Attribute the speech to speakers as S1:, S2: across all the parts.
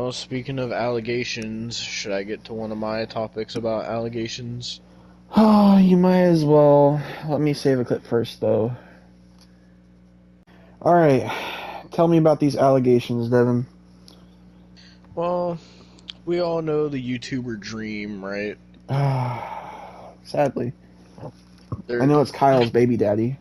S1: Well, speaking of allegations, should I get to one of my topics about allegations?
S2: Oh, you might as well. Let me save a clip first, though. All right, tell me about these allegations, Devon.
S1: Well, we all know the YouTuber Dream, right?
S2: Sadly, I
S1: There,
S2: know it's Kyle's baby daddy.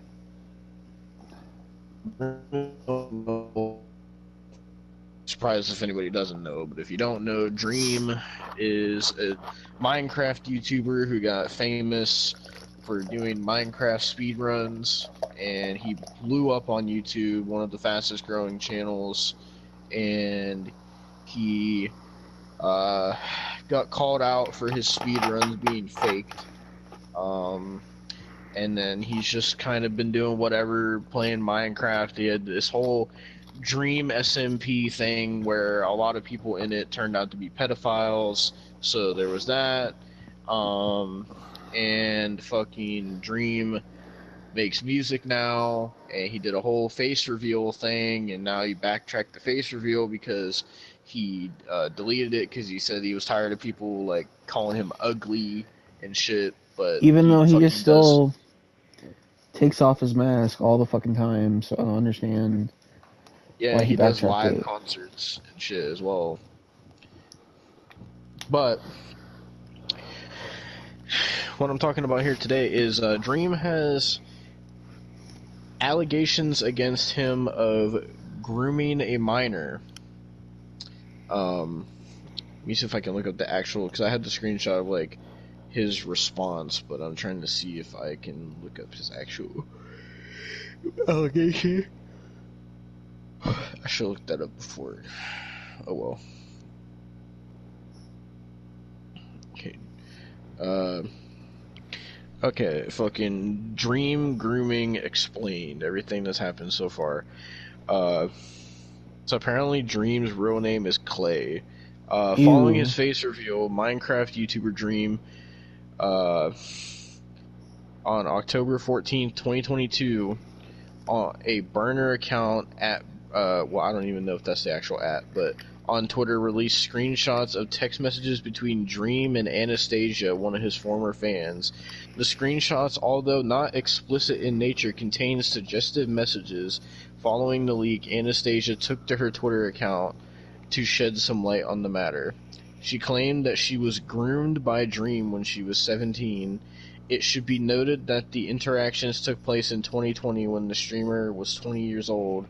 S1: surprised if anybody doesn't know, but if you don't know, Dream is a Minecraft YouTuber who got famous for doing Minecraft speedruns, and he blew up on YouTube, one of the fastest growing channels, and he uh, got called out for his speedruns being faked. Um, and then he's just kind of been doing whatever, playing Minecraft. He had this whole Dream SMP thing where a lot of people in it turned out to be pedophiles, so there was that. Um, and fucking Dream makes music now, and he did a whole face reveal thing, and now he backtracked the face reveal because he deleted it because he said he was tired of people like calling him ugly and shit. But
S2: Even
S1: he
S2: though he just
S1: fucking does.
S2: still takes off his mask all the fucking time, so I don't understand
S1: Yeah,
S2: why he
S1: he does
S2: backtracked
S1: live
S2: it.
S1: concerts and shit as well. But what I'm talking about here today is Dream has allegations against him of grooming a minor. Let me see if I can look up the actual, because I had the screenshot of like his response, but I'm trying to see if I can look up his actual allegation. I should look that up before. Oh well. Okay. Uh, okay. Fucking Dream grooming explained. Everything that's happened so far. Uh, so apparently Dream's real name is Clay. Following his
S2: Ew.
S1: face reveal, Minecraft YouTuber Dream, uh, on October 14th, 2022, on a burner account at, well, I don't even know if that's the actual at, but on Twitter released screenshots of text messages between Dream and Anastasia, one of his former fans. The screenshots, although not explicit in nature, contain suggestive messages. Following the leak, Anastasia took to her Twitter account to shed some light on the matter. She claimed that she was groomed by Dream when she was 17. It should be noted that the interactions took place in 2020 when the streamer was 20 years old.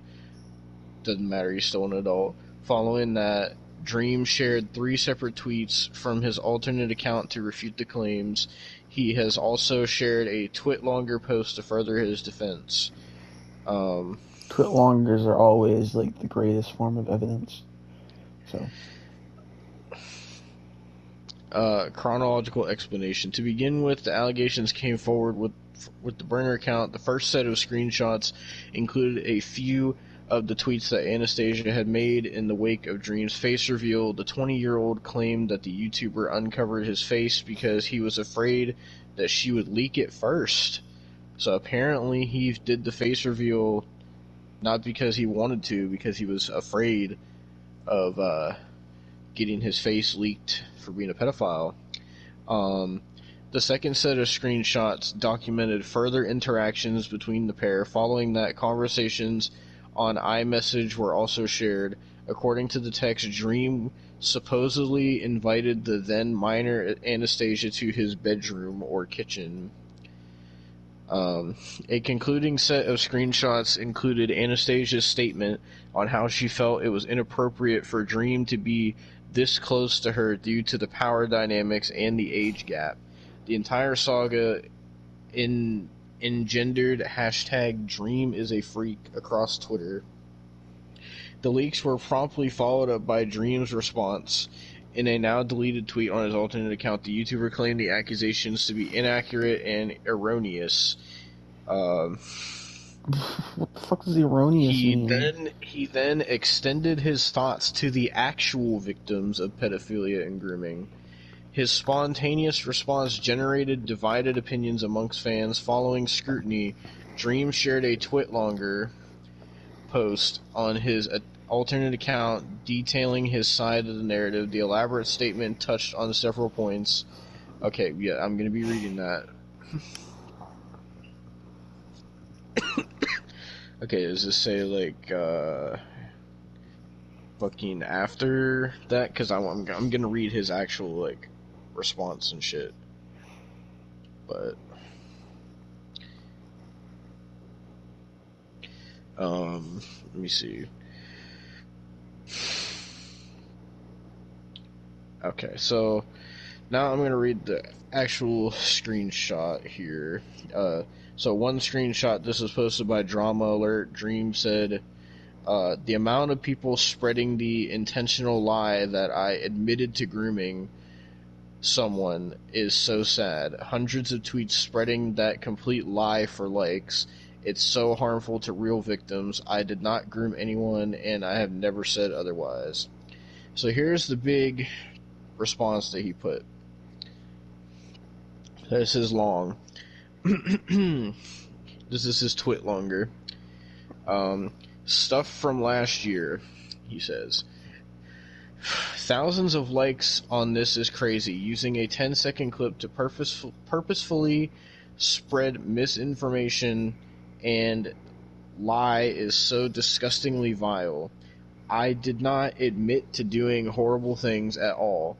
S1: Doesn't matter, he's still an adult. Following that, Dream shared 3 separate tweets from his alternate account to refute the claims. He has also shared a TwitLonger post to further his defense.
S2: Twitlongers are always like the greatest form of evidence. So.
S1: Chronological explanation. To begin with, the allegations came forward with the burner account. The first set of screenshots included a few of the tweets that Anastasia had made in the wake of Dream's face reveal. The 20-year-old claimed that the YouTuber uncovered his face because he was afraid that she would leak it first. So apparently he did the face reveal not because he wanted to, because he was afraid of getting his face leaked for being a pedophile. The second set of screenshots documented further interactions between the pair. Following that, conversations on iMessage were also shared. According to the text, Dream supposedly invited the then minor Anastasia to his bedroom or kitchen. A concluding set of screenshots included Anastasia's statement on how she felt it was inappropriate for Dream to be this close to her due to the power dynamics and the age gap. The entire saga engendered hashtag Dream is a freak across Twitter. The leaks were promptly followed up by Dream's response. In a now deleted tweet on his alternate account, the YouTuber claimed the accusations to be inaccurate and erroneous.
S2: What the fuck does erroneous mean?
S1: He then extended his thoughts to the actual victims of pedophilia and grooming. His spontaneous response generated divided opinions amongst fans. Following scrutiny, Dream shared a TwitLonger post on his alternate account detailing his side of the narrative. The elaborate statement touched on several points. Okay, yeah, I'm gonna be reading that. Okay, does this say like fucking after that? Because I'm gonna read his actual like response and shit. But let me see. Okay, so now I'm gonna read the actual screenshot here. So one screenshot. This was posted by Drama Alert. Dream said, "The amount of people spreading the intentional lie that I admitted to grooming someone is so sad. Hundreds of tweets spreading that complete lie for likes. It's so harmful to real victims. I did not groom anyone, and I have never said otherwise." So here's the big response that he put. This is long. This is his twit longer. Stuff from last year, he says. Thousands of likes on this is crazy. Using a 10-second clip to purposefully spread misinformation and lie is so disgustingly vile. I did not admit to doing horrible things at all.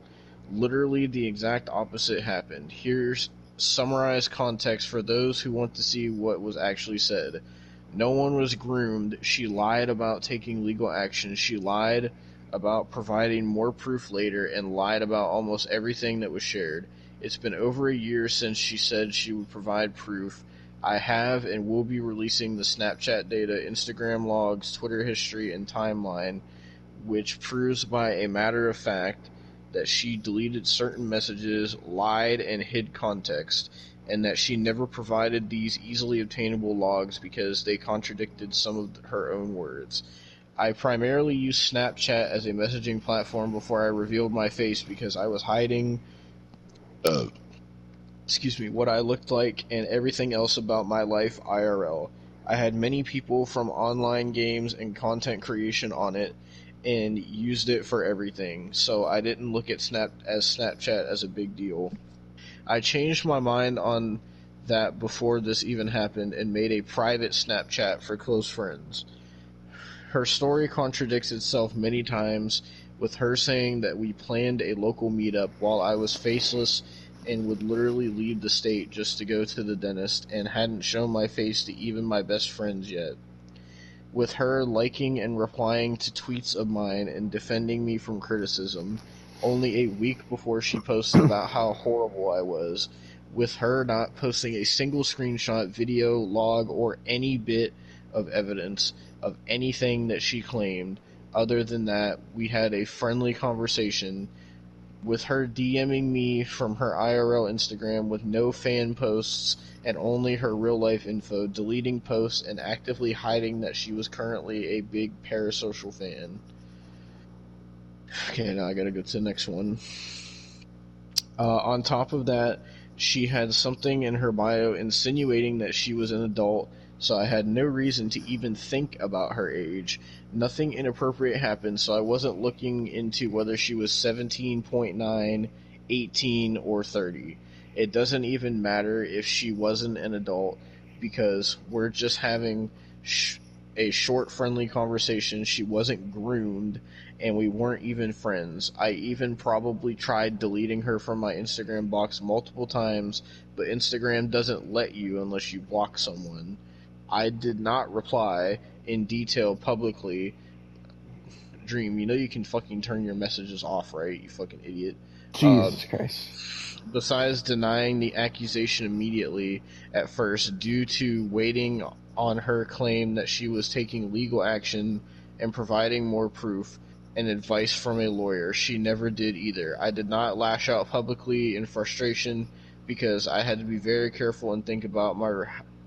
S1: Literally the exact opposite happened. Here's summarized context for those who want to see what was actually said. No one was groomed. She lied about taking legal action. She lied about providing more proof later and lied about almost everything that was shared. It's been over a year since she said she would provide proof. I have and will be releasing the Snapchat data, Instagram logs, Twitter history, and timeline, which proves by a matter of fact that she deleted certain messages, lied, and hid context, and that she never provided these easily obtainable logs because they contradicted some of her own words. I primarily used Snapchat as a messaging platform before I revealed my face because I was hiding what I looked like and everything else about my life IRL. I had many people from online games and content creation on it and used it for everything, so I didn't look at Snapchat as a big deal. I changed my mind on that before this even happened and made a private Snapchat for close friends. Her story contradicts itself many times, with her saying that we planned a local meetup while I was faceless and would literally leave the state just to go to the dentist and hadn't shown my face to even my best friends yet. With her liking and replying to tweets of mine and defending me from criticism only a week before she posted about how horrible I was. With her not posting a single screenshot, video, log, or any bit of evidence of anything that she claimed. Other than that, we had a friendly conversation. With her DMing me from her IRL Instagram with no fan posts and only her real life info, deleting posts and actively hiding that she was currently a big parasocial fan. Okay, now I gotta go to the next one. On top of that, she had something in her bio insinuating that she was an adult, so I had no reason to even think about her age. Nothing inappropriate happened, so I wasn't looking into whether she was 17.9, 18, or 30. It doesn't even matter if she wasn't an adult, because we're just having a short, friendly conversation. She wasn't groomed, and we weren't even friends. I even probably tried deleting her from my Instagram box multiple times, but Instagram doesn't let you unless you block someone. I did not reply in detail publicly. Dream, you know you can fucking turn your messages off, right? You fucking idiot.
S2: Jesus Christ.
S1: Besides denying the accusation immediately at first due to waiting on her claim that she was taking legal action and providing more proof and advice from a lawyer, she never did either. I did not lash out publicly in frustration because I had to be very careful and think about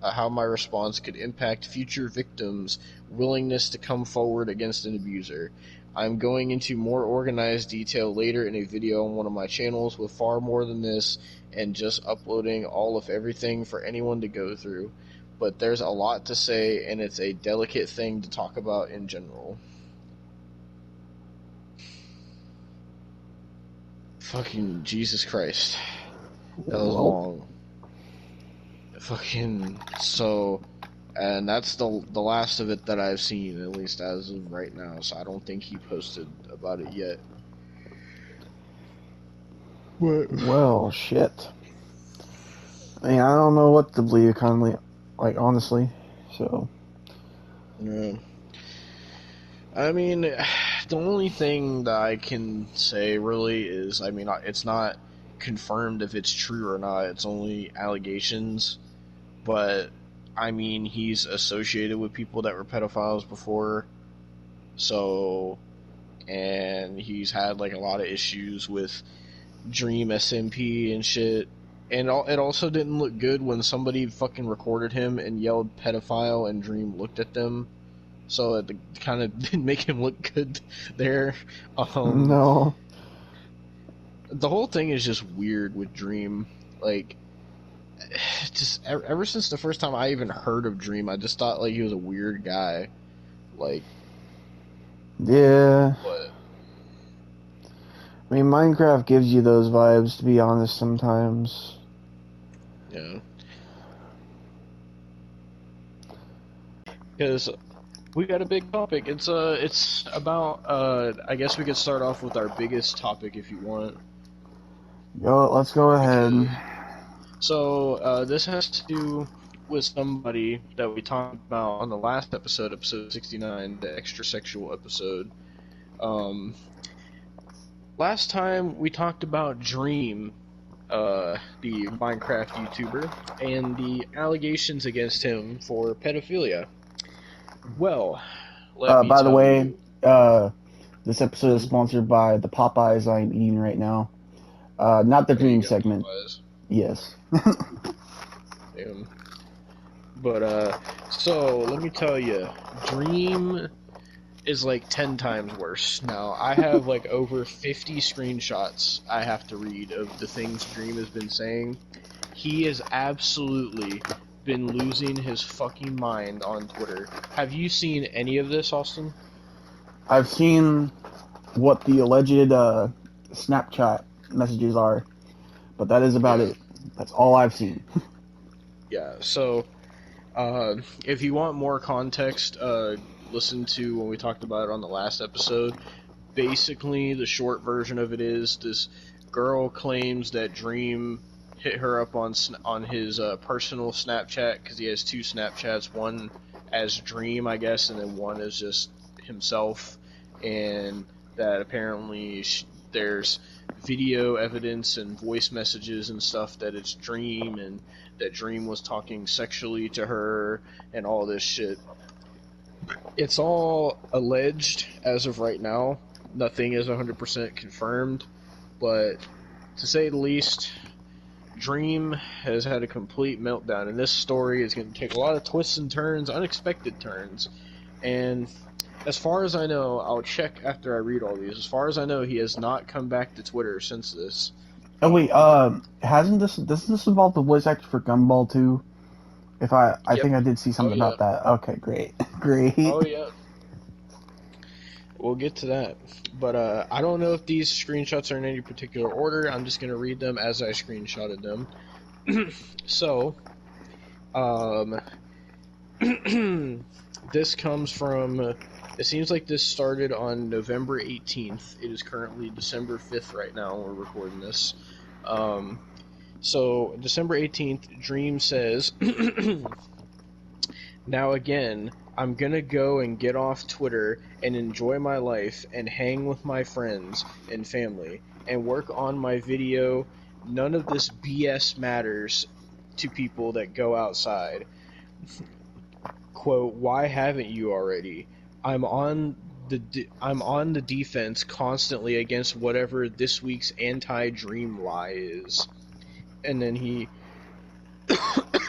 S1: how my response could impact future victims' willingness to come forward against an abuser. I'm going into more organized detail later in a video on one of my channels with far more than this and just uploading all of everything for anyone to go through. But there's a lot to say and it's a delicate thing to talk about in general. Fucking Jesus Christ. That was
S2: Well,
S1: long. Fucking so, and that's the last of it that I've seen, at least as of right now. So I don't think he posted about it yet. What?
S2: well, shit. I mean, I don't know what to believe, kind of like honestly. So,
S1: Yeah. I mean, the only thing that I can say really is, I mean, it's not confirmed if it's true or not. It's only allegations. But I mean, he's associated with people that were pedophiles before, so, and he's had like a lot of issues with Dream SMP and shit. And it also didn't look good when somebody fucking recorded him and yelled pedophile and Dream looked at them. So it kind of didn't make him look good there.
S2: no.
S1: The whole thing is just weird with Dream. Like, just ever since the first time I even heard of Dream, I just thought like he was a weird guy. Like,
S2: Yeah.
S1: what?
S2: I mean, Minecraft gives you those vibes, to be honest, sometimes.
S1: Yeah. Because we got a big topic. It's about I guess we could start off with our biggest topic if you want.
S2: Yo, let's go ahead.
S1: So this has to do with somebody that we talked about on the last episode, episode 69, the extra sexual episode. Last time we talked about Dream, the Minecraft YouTuber, and the allegations against him for pedophilia. Well, let me
S2: By the
S1: tell
S2: way,
S1: you.
S2: this episode is sponsored by the Popeyes I'm eating right now. Not the
S1: Oh, you
S2: Dream
S1: got
S2: segment.
S1: Popeyes.
S2: Yes.
S1: Damn. But so let me tell you, Dream is like 10 times worse. Now, I have like over 50 screenshots I have to read of the things Dream has been saying. He has absolutely been losing his fucking mind on Twitter. Have you seen any of this, Austin?
S2: I've seen what the alleged Snapchat messages are, but that is about
S1: Yeah.
S2: it. That's all I've seen.
S1: Yeah, so if you want more context, listen to when we talked about it on the last episode. Basically, the short version of it is this girl claims that Dream hit her up on his personal Snapchat because he has two Snapchats, one as Dream, I guess, and then one is just himself, and that apparently there's video evidence and voice messages and stuff that it's Dream, and that Dream was talking sexually to her and all this shit. It's all alleged as of right now. Nothing is 100% confirmed, but to say the least, Dream has had a complete meltdown, and this story is going to take a lot of twists and turns, unexpected turns. And as far as I know, I'll check after I read all these. As far as I know, he has not come back to Twitter since this.
S2: Oh wait, hasn't this doesn't this involve the voice actor for Gumball too? If I
S1: Yep.
S2: think I did see
S1: Oh
S2: something
S1: yeah.
S2: about that. Okay, great, great.
S1: Oh yeah. We'll get to that. But I don't know if these screenshots are in any particular order. I'm just going to read them as I screenshotted them. So, this comes from. It seems like this started on November 18th. It is currently December 5th right now. We're recording this. So, December 18th, Dream says, now again, I'm gonna go and get off Twitter and enjoy my life and hang with my friends and family and work on my video. None of this BS matters to people that go outside. Quote, why haven't you already? I'm on the defense constantly against whatever this week's anti-Dream lie is. And then he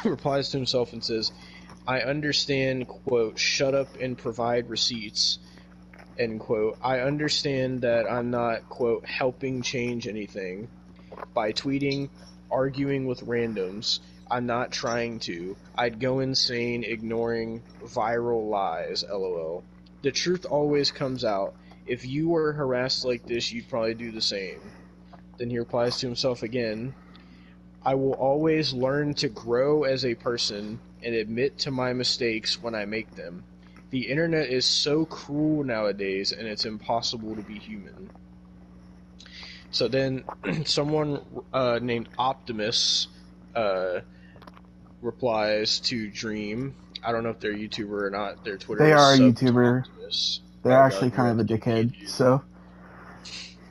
S1: replies to himself and says, I understand, quote, shut up and provide receipts, end quote. I understand that I'm not, quote, helping change anything by tweeting, arguing with randoms. I'm not trying to. I'd go insane ignoring viral lies, lol. The truth always comes out. If you were harassed like this, you'd probably do the same. Then he replies to himself again, I will always learn to grow as a person and admit to my mistakes when I make them. The internet is so cruel nowadays, and it's impossible to be human. So then someone named Optimus uh, replies to Dream. I don't know if they're a YouTuber or not. Their Twitter
S2: They
S1: is
S2: are a
S1: sub to
S2: YouTuber.
S1: Optimus.
S2: They're
S1: Oh
S2: actually
S1: god, you're
S2: kind
S1: at
S2: of
S1: the
S2: a dickhead.
S1: PNG.
S2: So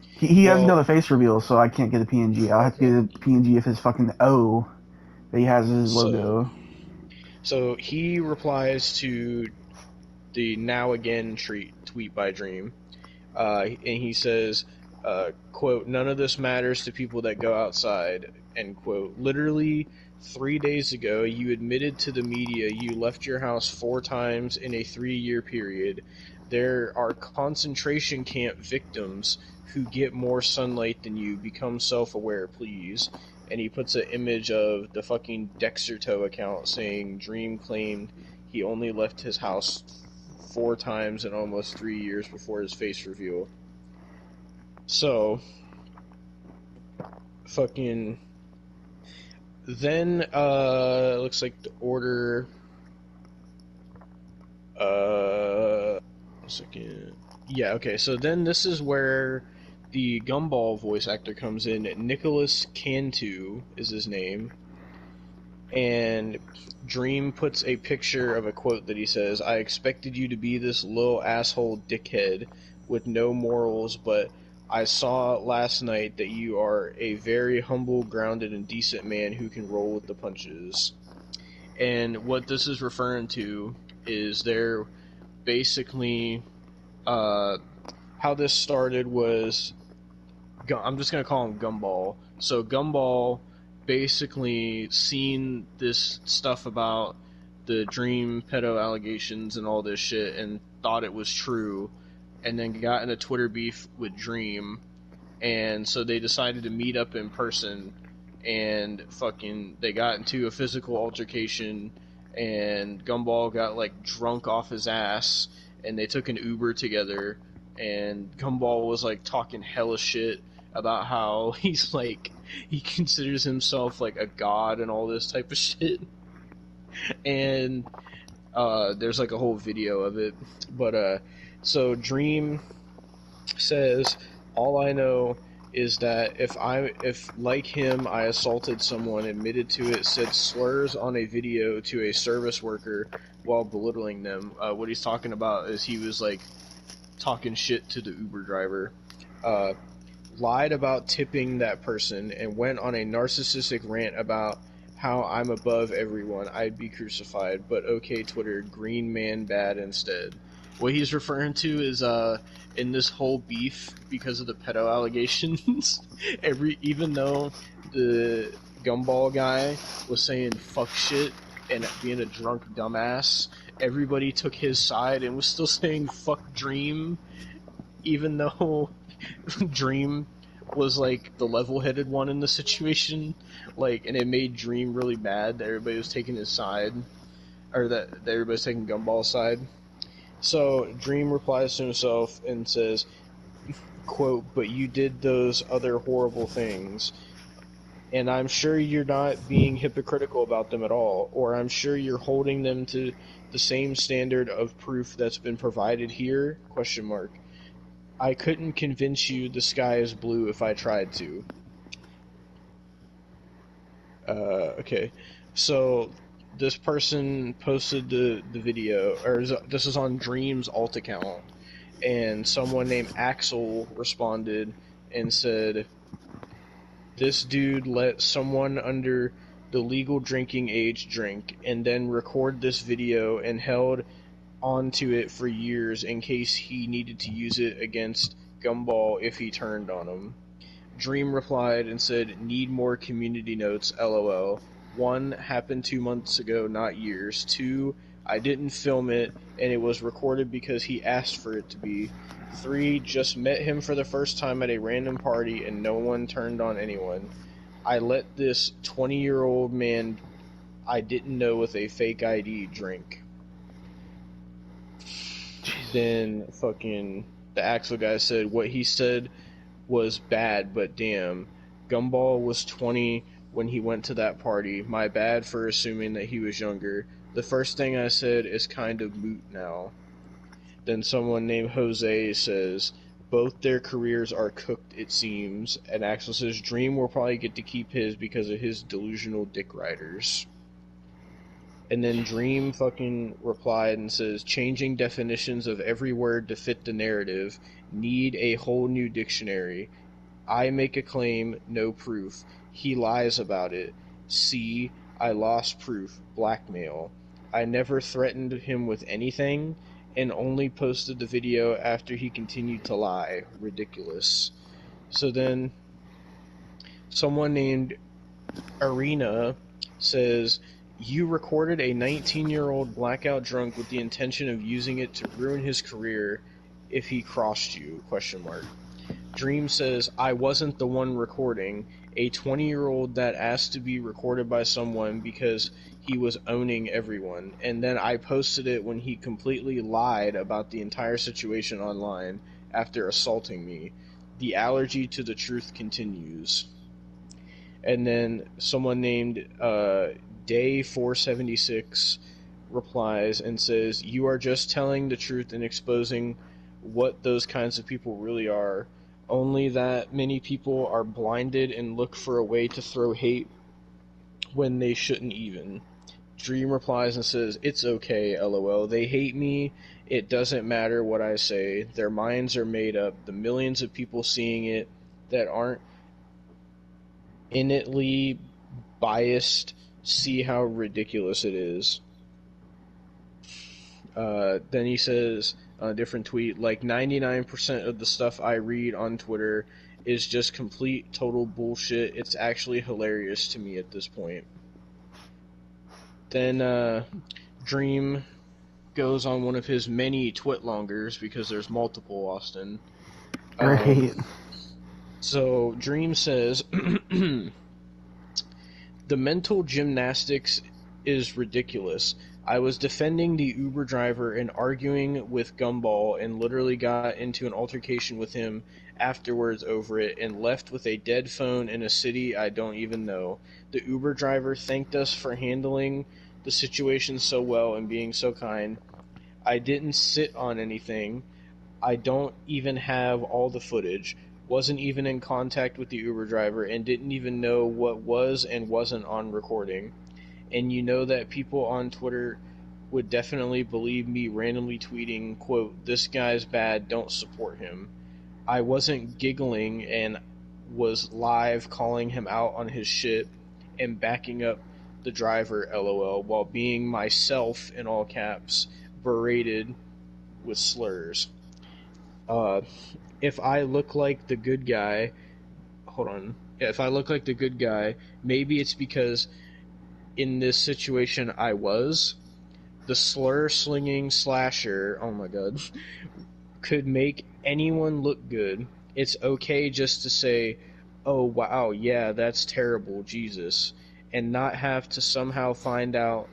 S2: he hasn't done
S1: Well,
S2: a face reveal, so I can't get a PNG. I'll have to get
S1: okay.
S2: a PNG of his fucking O that he has as his
S1: So,
S2: logo.
S1: so he replies to the now again tweet by Dream, and he says, "quote None of this matters to people that go outside." End quote. Literally 3 days ago, you admitted to the media you left your house 4 times in a 3-year period. There are concentration camp victims who get more sunlight than you. Become self-aware, please. And he puts an image of the fucking Dexerto account saying Dream claimed he only left his house 4 times in almost 3 years before his face reveal. So, fucking. Then, looks like the order. A second. Yeah, okay, so then this is where the Gumball voice actor comes in. Nicholas Cantu is his name. And Dream puts a picture of a quote that he says, I expected you to be this little asshole dickhead with no morals, but I saw last night that you are a very humble, grounded, and decent man who can roll with the punches. And what this is referring to is they're basically, how this started was, I'm just going to call him Gumball. So Gumball basically seen this stuff about the Dream pedo allegations and all this shit and thought it was true, and then got in a Twitter beef with Dream, and so they decided to meet up in person, and fucking they got into a physical altercation, and Gumball got like drunk off his ass, and they took an Uber together, and Gumball was like talking hella shit about how he's like he considers himself like a god and all this type of shit, and there's like a whole video of it, but so Dream says, all I know is that if like him I assaulted someone, admitted to it, said slurs on a video to a service worker while belittling them. What he's talking about is he was like talking shit to the Uber driver, uh, lied about tipping that person, and went on a narcissistic rant about how I'm above everyone. I'd be crucified, but okay, Twitter, green man bad instead. What he's referring to is in this whole beef because of the pedo allegations, even though the Gumball guy was saying fuck shit and being a drunk dumbass, everybody took his side and was still saying fuck Dream, even though Dream was like the level-headed one in the situation, like, and it made Dream really mad that everybody was taking his side, or that everybody's taking Gumball's side. So Dream replies to himself and says, quote, but you did those other horrible things, and I'm sure you're not being hypocritical about them at all, or I'm sure you're holding them to the same standard of proof that's been provided here, question mark. I couldn't convince you the sky is blue if I tried to. Okay. So this person posted the video, or this is on Dream's alt account, and someone named Axel responded and said, this dude let someone under the legal drinking age drink and then record this video and held onto it for years in case he needed to use it against Gumball if he turned on him. Dream replied and said, need more community notes, lol. 1, happened 2 months ago, not years. 2, I didn't film it, and it was recorded because he asked for it to be. 3, just met him for the first time at a random party and no one turned on anyone. I let this 20-year-old man I didn't know with a fake ID drink. Then fucking the Axel guy said what he said was bad, but damn, Gumball was 20 when he went to that party. My bad for assuming that he was younger. The first thing I said is kind of moot now. Then someone named Jose says, both their careers are cooked, it seems. And Axel says, Dream will probably get to keep his because of his delusional dick riders. And then Dream fucking replied and says, changing definitions of every word to fit the narrative. Need a whole new dictionary. I make a claim, no proof. He lies about it. See, I lost proof. Blackmail. I never threatened him with anything, and only posted the video after he continued to lie. Ridiculous. So then, someone named Arena says, you recorded a 19-year-old blackout drunk with the intention of using it to ruin his career if he crossed you, ? Dream says, I wasn't the one recording, a 20-year-old that asked to be recorded by someone because he was owning everyone, and then I posted it when he completely lied about the entire situation online after assaulting me. The allergy to the truth continues. And then someone named Day476 replies and says, you are just telling the truth and exposing what those kinds of people really are. Only that many people are blinded and look for a way to throw hate when they shouldn't even. Dream replies and says, it's okay, lol. They hate me. It doesn't matter what I say. Their minds are made up. The millions of people seeing it that aren't innately biased see how ridiculous it is. Then he says on a different tweet, like 99% of the stuff I read on Twitter is just complete, total bullshit. It's actually hilarious to me at this point. Then Dream goes on one of his many twitlongers, because there's multiple, Austin.
S2: Great.
S1: So Dream says, the mental gymnastics is ridiculous. I was defending the Uber driver and arguing with Gumball and literally got into an altercation with him afterwards over it and left with a dead phone in a city I don't even know. The Uber driver thanked us for handling the situation so well and being so kind. I didn't sit on anything. I don't even have all the footage. Wasn't even in contact with the Uber driver and didn't even know what was and wasn't on recording. And you know that people on Twitter would definitely believe me randomly tweeting, quote, this guy's bad, don't support him. I wasn't giggling and was live calling him out on his shit and backing up the driver, lol, while being myself, in all caps, berated with slurs. If I look like the good guy, if I look like the good guy, maybe it's because in this situation I was. The slur-slinging slasher, oh my god, could make anyone look good. It's okay just to say, oh wow, yeah, that's terrible, Jesus, and not have to somehow find out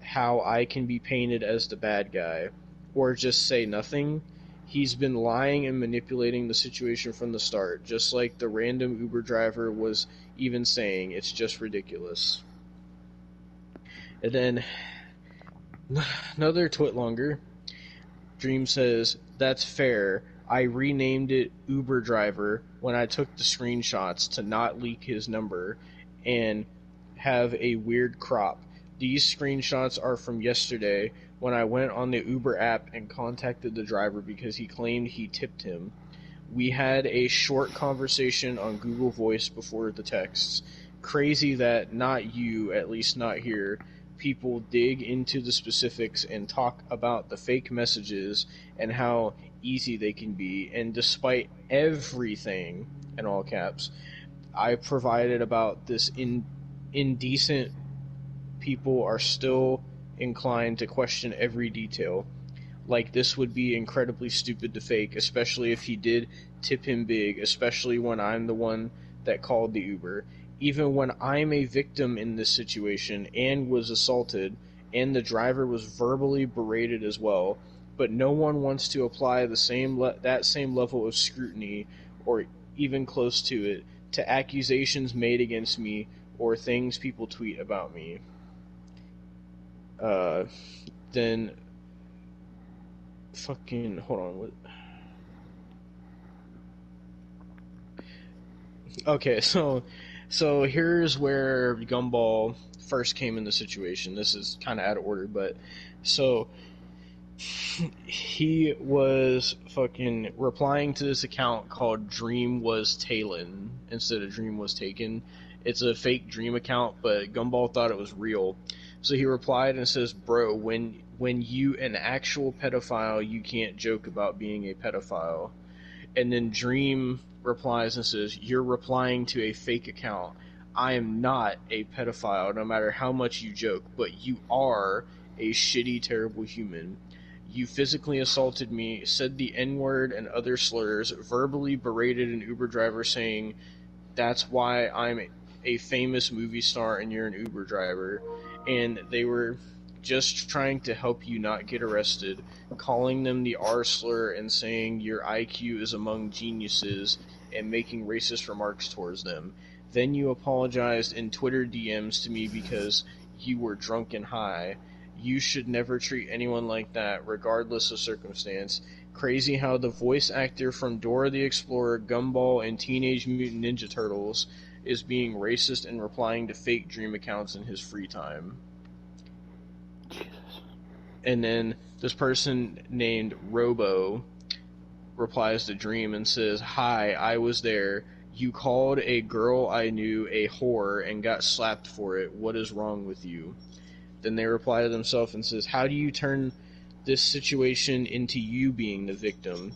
S1: how I can be painted as the bad guy, or just say nothing. He's been lying and manipulating the situation from the start, just like the random Uber driver was even saying. It's just ridiculous. And then another twitlonger. Dream says, that's fair. I renamed it Uber Driver when I took the screenshots to not leak his number and have a weird crop. These screenshots are from yesterday when I went on the Uber app and contacted the driver because he claimed he tipped him. We had a short conversation on Google Voice before the texts. Crazy that not you, at least not here, people dig into the specifics and talk about the fake messages and how easy they can be. And despite everything, in all caps, I provided about this indecent, people are still inclined to question every detail. Like this would be incredibly stupid to fake, especially if he did tip him big, especially when I'm the one that called the Uber. Even when I'm a victim in this situation and was assaulted, and the driver was verbally berated as well, but no one wants to apply that same level of scrutiny or even close to it, to accusations made against me or things people tweet about me. Uh, then fucking hold on. What? Okay, so here's where Gumball first came in the situation. This is kind of out of order, but so he was fucking replying to this account called Dream Was Talon instead of Dream Was Taken. It's a fake Dream account, but Gumball thought it was real. So he replied and says, "Bro, when you an actual pedophile, you can't joke about being a pedophile." And then Dream replies and says, "You're replying to a fake account. I am not a pedophile, no matter how much you joke, but you are a shitty, terrible human. You physically assaulted me, said the N-word and other slurs, verbally berated an Uber driver saying, that's why I'm a famous movie star and you're an Uber driver. And they were just trying to help you not get arrested, calling them the R slur and saying your IQ is among geniuses and making racist remarks towards them. Then you apologized in Twitter DMs to me because you were drunk and high. You should never treat anyone like that, regardless of circumstance. Crazy how the voice actor from Dora the Explorer, Gumball, and Teenage Mutant Ninja Turtles is being racist and replying to fake Dream accounts in his free time."
S2: Jesus.
S1: And then this person named Robo replies to Dream and says, "Hi, I was there. You called a girl I knew a whore and got slapped for it. What is wrong with you?" Then they reply to themselves and says, "How do you turn this situation into you being the victim?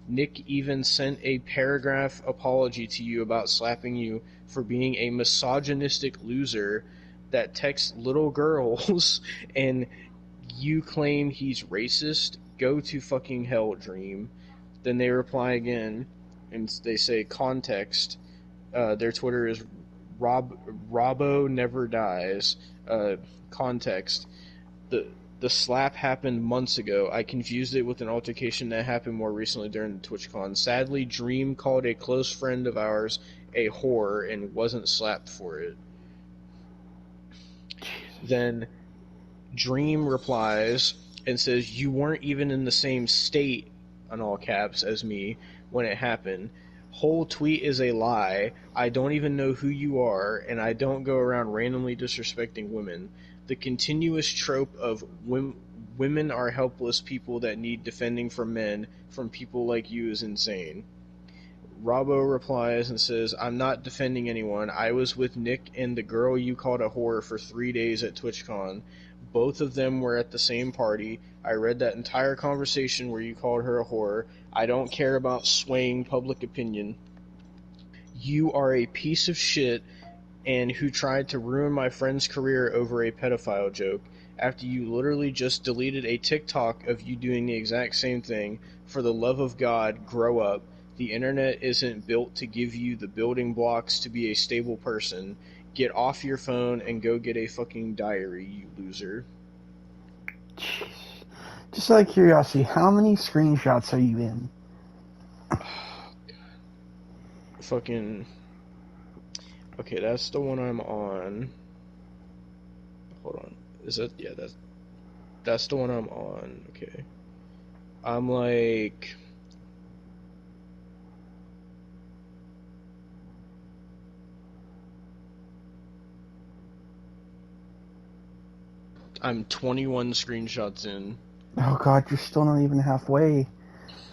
S1: Nick even sent a paragraph apology to you about slapping you for being a misogynistic loser that texts little girls and you claim he's racist? Go to fucking hell, Dream." Then they reply again and they say context. Their Twitter is Robbo Never Dies. Context. The slap happened months ago. I confused it with an altercation that happened more recently during the TwitchCon. Sadly, Dream called a close friend of ours a whore and wasn't slapped for it. Then Dream replies and says, "You weren't even in the same state," on all caps, "as me when it happened. Whole tweet is a lie. I don't even know who you are, and I don't go around randomly disrespecting women. The continuous trope of women are helpless people that need defending from men from people like you is insane." Robbo replies and says, "I'm not defending anyone. I was with Nick and the girl you called a whore for 3 days at TwitchCon. Both of them were at the same party. I read that entire conversation where you called her a whore. I don't care about swaying public opinion. You are a piece of shit and who tried to ruin my friend's career over a pedophile joke after you literally just deleted a TikTok of you doing the exact same thing. For the love of God, grow up. The internet isn't built to give you the building blocks to be a stable person. Get off your phone and go get a fucking diary, you loser."
S2: Jeez. Just out of curiosity, how many screenshots are you in?
S1: Fucking... Okay, that's the one I'm on. Hold on. Is that... Yeah, that's the one I'm on. Okay. I'm like... I'm 21 screenshots in.
S2: Oh god, you're still not even halfway.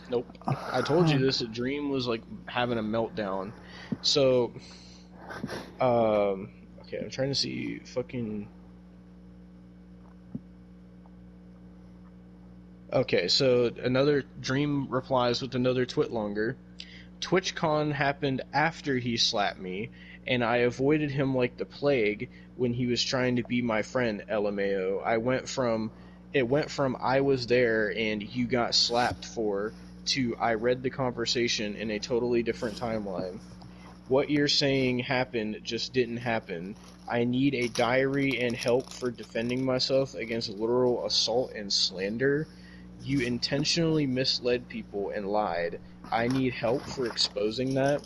S1: Nope. I told you this. Dream was like having a meltdown. So, okay, I'm trying to see fucking... Okay, so another Dream replies with another twit longer. TwitchCon happened after he slapped me, and I avoided him like the plague when he was trying to be my friend, LMAO. It went from I was there and you got slapped for to I read the conversation in a totally different timeline. What you're saying happened just didn't happen. I need a diary and help for defending myself against literal assault and slander. You intentionally misled people and lied. I need help for exposing that.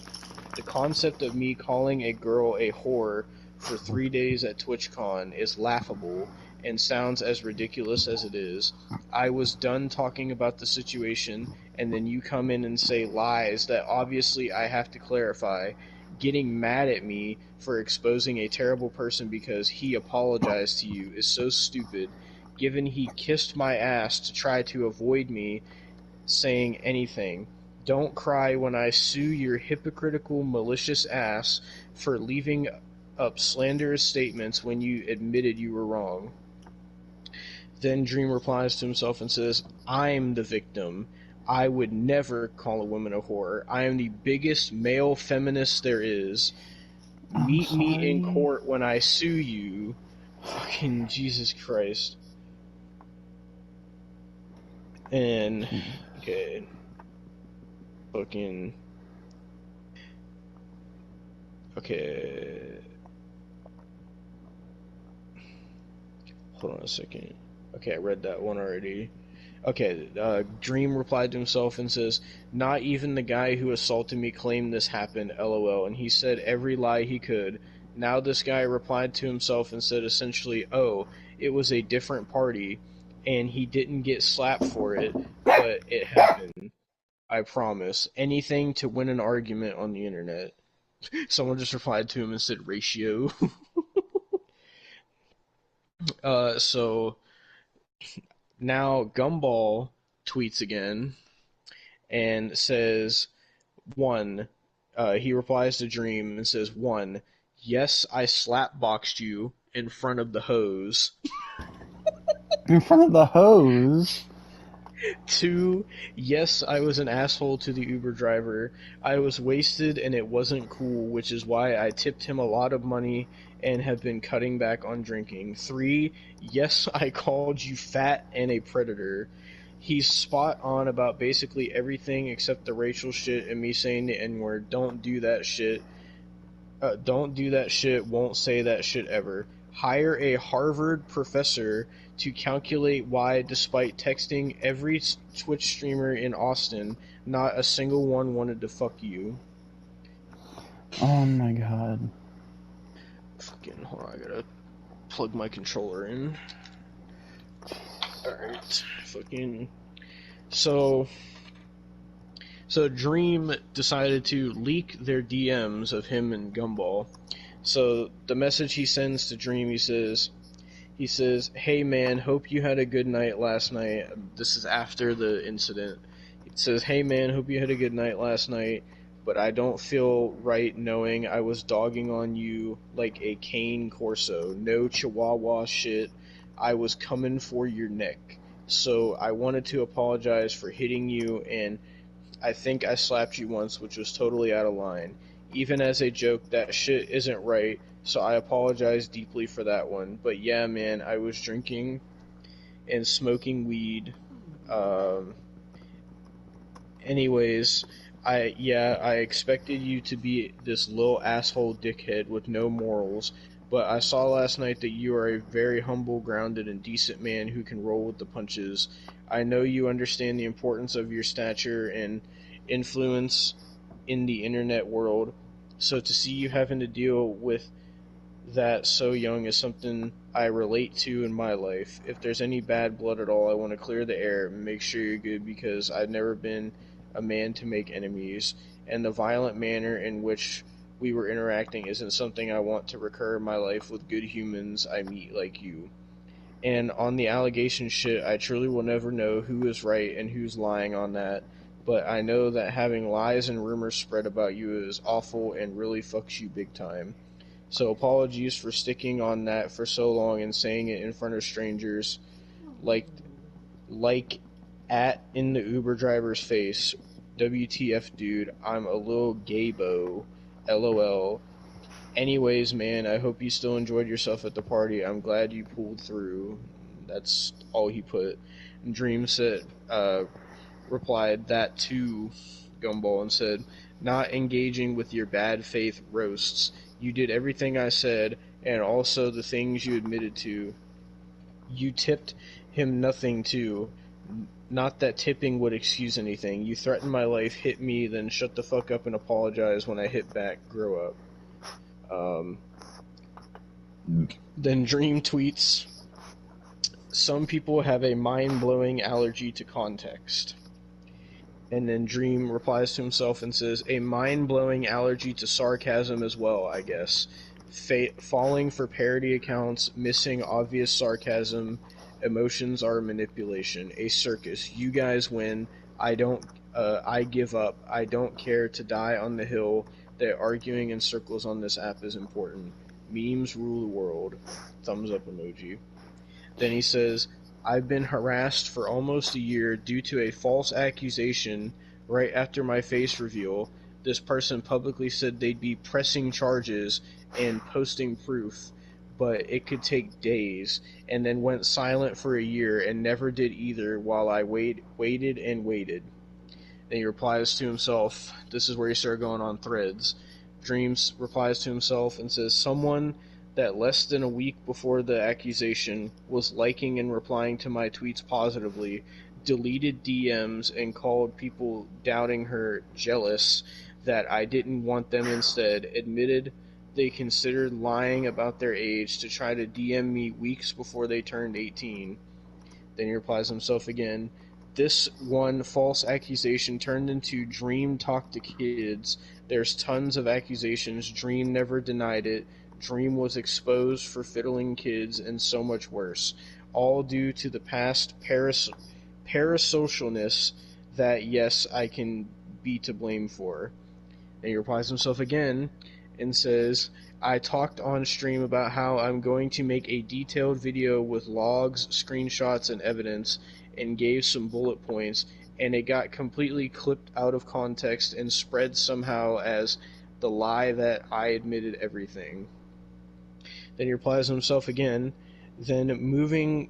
S1: The concept of me calling a girl a whore for 3 days at TwitchCon is laughable and sounds as ridiculous as it is. I was done talking about the situation, and then you come in and say lies that obviously I have to clarify. Getting mad at me for exposing a terrible person because he apologized to you is so stupid, given he kissed my ass to try to avoid me saying anything. Don't cry when I sue your hypocritical, malicious ass for leaving up slanderous statements when you admitted you were wrong. Then Dream replies to himself and says, I'm the victim. I would never call a woman a whore. I am the biggest male feminist there is.
S2: I'm
S1: Meet me in
S2: sorry.
S1: court when I sue you. Fucking Jesus Christ. And, okay. Fucking. Okay. Hold on a second. Okay, I read that one already. Okay, Dream replied to himself and says, not even the guy who assaulted me claimed this happened, lol, and he said every lie he could. Now this guy replied to himself and said essentially, oh, it was a different party, and he didn't get slapped for it, but it happened. I promise. Anything to win an argument on the internet. Someone just replied to him and said ratio. So now Gumball tweets again and says, one, he replies to Dream and says, one, yes, I slapboxed you in front of the hose.
S2: In front of the hose?
S1: Two, yes, I was an asshole to the Uber driver. I was wasted and it wasn't cool, which is why I tipped him a lot of money and have been cutting back on drinking. Three, yes, I called you fat and a predator. He's spot on about basically everything except the racial shit and me saying the N-word. Don't do that shit. Don't do that shit. Won't say that shit ever. Hire a Harvard professor to calculate why, despite texting every Twitch streamer in Austin, not a single one wanted to fuck you.
S2: Oh my god.
S1: Fucking, hold on, I gotta plug my controller in. Alright, fucking. So Dream decided to leak their DMs of him and Gumball. So the message he sends to Dream, he says, hey man, hope you had a good night last night. This is after the incident. It says, hey man, hope you had a good night last night, but I don't feel right knowing I was dogging on you like a cane corso. No chihuahua shit. I was coming for your neck. So I wanted to apologize for hitting you, and I think I slapped you once, which was totally out of line. Even as a joke, that shit isn't right, so I apologize deeply for that one. But yeah, man, I was drinking and smoking weed. Um, anyways, I expected you to be this little asshole dickhead with no morals, but I saw last night that you are a very humble, grounded, and decent man who can roll with the punches. I know you understand the importance of your stature and influence in the internet world, so to see you having to deal with that so young is something I relate to in my life. If there's any bad blood at all, I want to clear the air and make sure you're good, because I've never been a man to make enemies, and the violent manner in which we were interacting isn't something I want to recur in my life with good humans I meet like you. And on the allegation shit, I truly will never know who is right and who's lying on that, but I know that having lies and rumors spread about you is awful and really fucks you big time. So apologies for sticking on that for so long and saying it in front of strangers, like like at in the Uber driver's face. WTF, dude? I'm a little gaybo. LOL. Anyways, man, I hope you still enjoyed yourself at the party. I'm glad you pulled through. That's all he put. And Dream said, replied that to Gumball and said, not engaging with your bad faith roasts. You did everything I said, and also the things you admitted to. You tipped him nothing too. Not that tipping would excuse anything. You threatened my life, hit me, then shut the fuck up and apologize when I hit back. Grow up. Then Dream tweets, some people have a mind-blowing allergy to context. And then Dream replies to himself and says, a mind-blowing allergy to sarcasm as well, I guess. Falling for parody accounts, missing obvious sarcasm, emotions are manipulation, a circus. You guys win. I give up. I don't care to die on the hill that arguing in circles on this app is important. Memes rule the world. Thumbs up emoji. Then he says, I've been harassed for almost a year due to a false accusation right after my face reveal. This person publicly said they'd be pressing charges and posting proof, but it could take days, and then went silent for a year and never did either while I waited and waited. Then he replies to himself. This is where he started going on threads. Dreams replies to himself and says, someone that less than a week before the accusation was liking and replying to my tweets positively, deleted DMs and called people doubting her jealous that I didn't want them instead, admitted they considered lying about their age to try to DM me weeks before they turned 18. Then he replies himself again. This one false accusation turned into Dream talk to kids. There's tons of accusations. Dream never denied it. Dream was exposed for fiddling kids and so much worse. All due to the past parasocialness that, yes, I can be to blame for. And he replies himself again and says, I talked on stream about how I'm going to make a detailed video with logs, screenshots, and evidence, and gave some bullet points, and it got completely clipped out of context and spread somehow as the lie that I admitted everything. Then he replies to himself again. Then the moving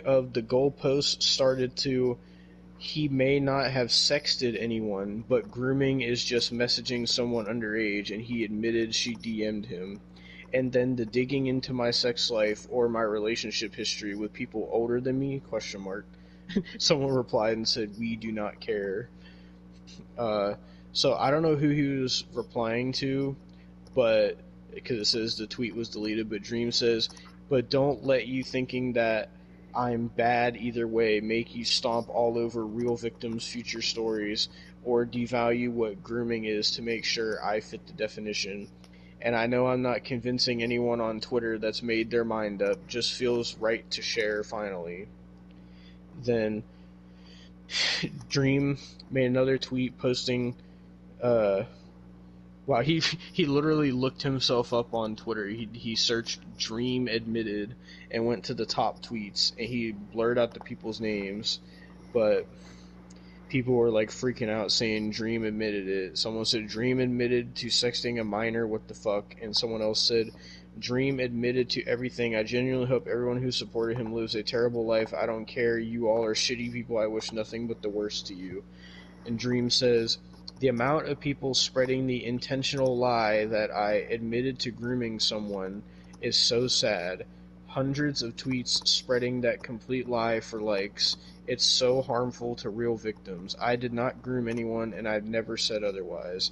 S1: of the goalposts started to, he may not have sexted anyone, but grooming is just messaging someone underage, and he admitted she DM'd him. And then the digging into my sex life or my relationship history with people older than me, ? Someone replied and said, we do not care. So I don't know who he was replying to, but because it says the tweet was deleted, but Dream says, but don't let you thinking that I'm bad either way make you stomp all over real victims' future stories or devalue what grooming is to make sure I fit the definition. And I know I'm not convincing anyone on Twitter that's made their mind up, just feels right to share finally. Then Dream made another tweet posting, wow, he literally looked himself up on Twitter. He searched Dream admitted and went to the top tweets, and he blurred out the people's names, but people were like freaking out saying Dream admitted it. Someone said Dream admitted to sexting a minor, what the fuck, and someone else said Dream admitted to everything. I genuinely hope everyone who supported him lives a terrible life. I don't care. You all are shitty people. I wish nothing but the worst to you. And Dream says, the amount of people spreading the intentional lie that I admitted to grooming someone is so sad. Hundreds of tweets spreading that complete lie for likes. It's so harmful to real victims. I did not groom anyone, and I've never said otherwise.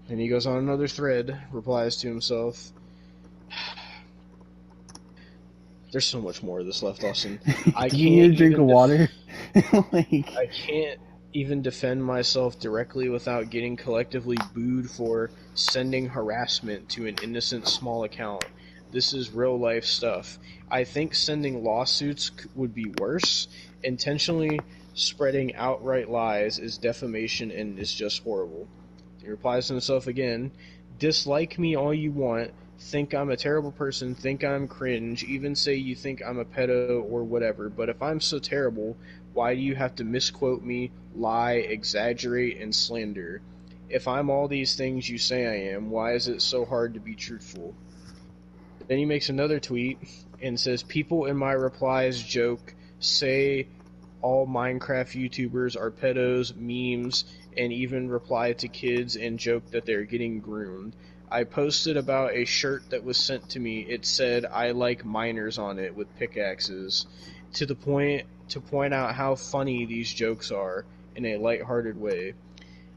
S1: Then he goes on another thread, replies to himself. There's so much more of this left, Austin.
S2: I can't. You need a drink of water.
S1: I can't even defend myself directly without getting collectively booed for sending harassment to an innocent small account. This is real life stuff. I think sending lawsuits would be worse. Intentionally spreading outright lies is defamation and is just horrible. He replies to himself again, dislike me all you want, think I'm a terrible person, think I'm cringe, even say you think I'm a pedo or whatever, but if I'm so terrible, why do you have to misquote me, lie, exaggerate, and slander? If I'm all these things you say I am, why is it so hard to be truthful? Then he makes another tweet and says, people in my replies joke, say all Minecraft YouTubers are pedos, memes, and even reply to kids and joke that they're getting groomed. I posted about a shirt that was sent to me. It said, I like minors on it with pickaxes. To the point to point out how funny these jokes are in a lighthearted way.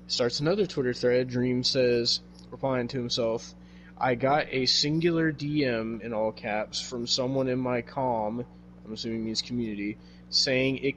S1: Starts another Twitter thread. Dream says, replying to himself, I got a singular DM in all caps from someone in my comm, I'm assuming means community, saying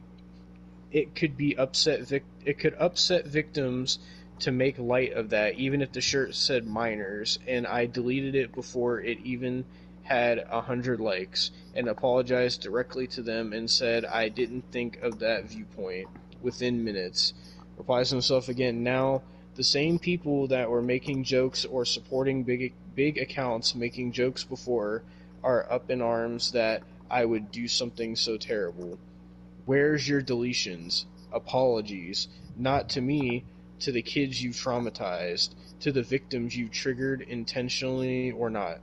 S1: it could be it could upset victims to make light of that, even if the shirt said minors, and I deleted it before it even had 100 likes, and apologized directly to them and said I didn't think of that viewpoint within minutes. Replies to himself again, now the same people that were making jokes or supporting big accounts making jokes before are up in arms that I would do something so terrible. Where's your deletions? Apologies. Not to me, to the kids you've traumatized, to the victims you've triggered intentionally or not.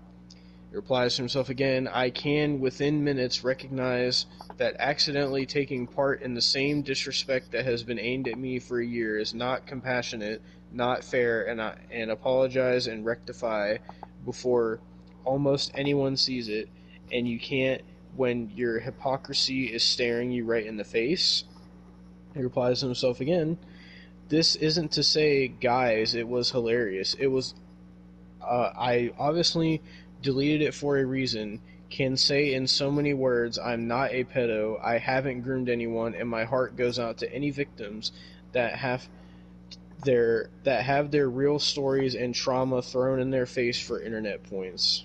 S1: He replies to himself again, I can within minutes recognize that accidentally taking part in the same disrespect that has been aimed at me for a year is not compassionate, not fair, and apologize and rectify before almost anyone sees it, and you can't when your hypocrisy is staring you right in the face. He replies to himself again, this isn't to say, guys, it was hilarious. It was I obviously deleted it for a reason. Can say in so many words, I'm not a pedo, I haven't groomed anyone, and my heart goes out to any victims that have their real stories and trauma thrown in their face for internet points.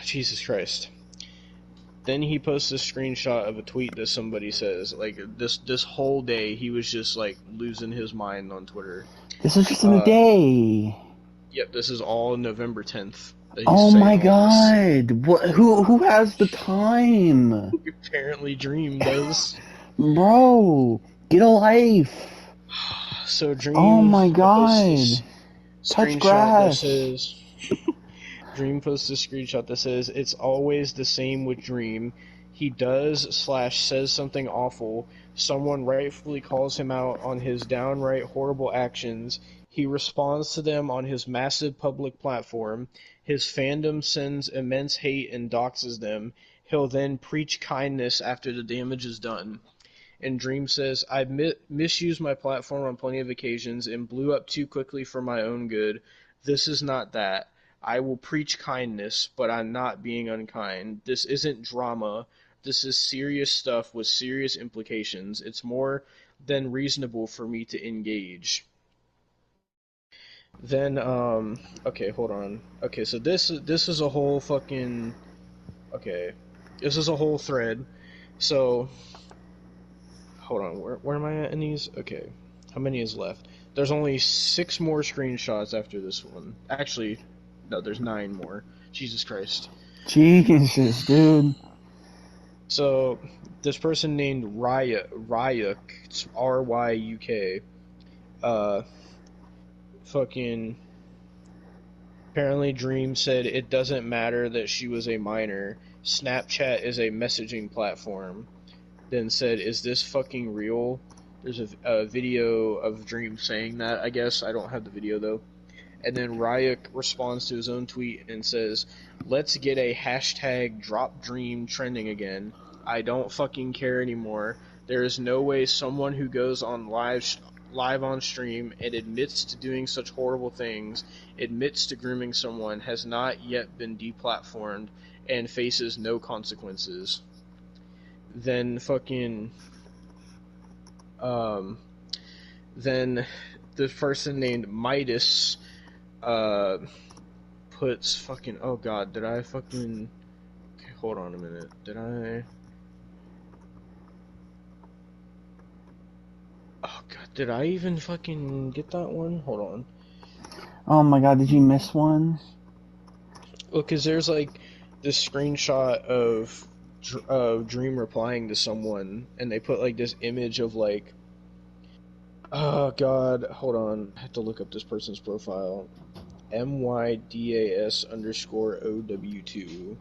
S1: Jesus Christ. Then he posts a screenshot of a tweet that somebody says. Like this whole day he was just like losing his mind on Twitter.
S2: This is just in a day.
S1: Yep, this is all November 10th that he's
S2: Oh
S1: saying
S2: my
S1: all this.
S2: god! What? Who has the time?
S1: Apparently Dream does.
S2: Bro, get a life.
S1: So
S2: Oh
S1: Dream
S2: my
S1: posts
S2: god.
S1: this
S2: Touch
S1: screenshot that
S2: grass.
S1: says Dream posts a screenshot that says it's always the same with Dream. He does/says something awful. Someone rightfully calls him out on his downright horrible actions. He responds to them on his massive public platform. His fandom sends immense hate and doxes them. He'll then preach kindness after the damage is done. And Dream says, I've misused my platform on plenty of occasions and blew up too quickly for my own good. This is not that. I will preach kindness, but I'm not being unkind. This isn't drama. This is serious stuff with serious implications. It's more than reasonable for me to engage. Then, okay, hold on. Okay, so this is a whole fucking, okay, this is a whole thread. So hold on, where am I at in these? Okay, how many is left? There's only 6 more screenshots after this one. Actually, no, there's 9 more. Jesus Christ.
S2: Jesus, dude.
S1: So this person named Ryuk, it's Ryuk, uh, fucking apparently Dream said it doesn't matter that she was a minor. Snapchat is a messaging platform. Then said, is this fucking real? There's a video of Dream saying that, I guess. I don't have the video, though. And then Ryuk responds to his own tweet and says, let's get a hashtag drop Dream trending again. I don't fucking care anymore. There is no way someone who goes on live on stream and admits to doing such horrible things, admits to grooming someone, has not yet been deplatformed, and faces no consequences. Then fucking um then the person named Midas uh puts fucking, oh god, did I fucking, okay, hold on a minute, did I, oh god, did I even fucking get that one? Hold on.
S2: Oh my god, did you miss one?
S1: Well, because there's like this screenshot of Dream replying to someone, and they put like this image of like, oh god, hold on, I have to look up this person's profile. MYDAS_OW2.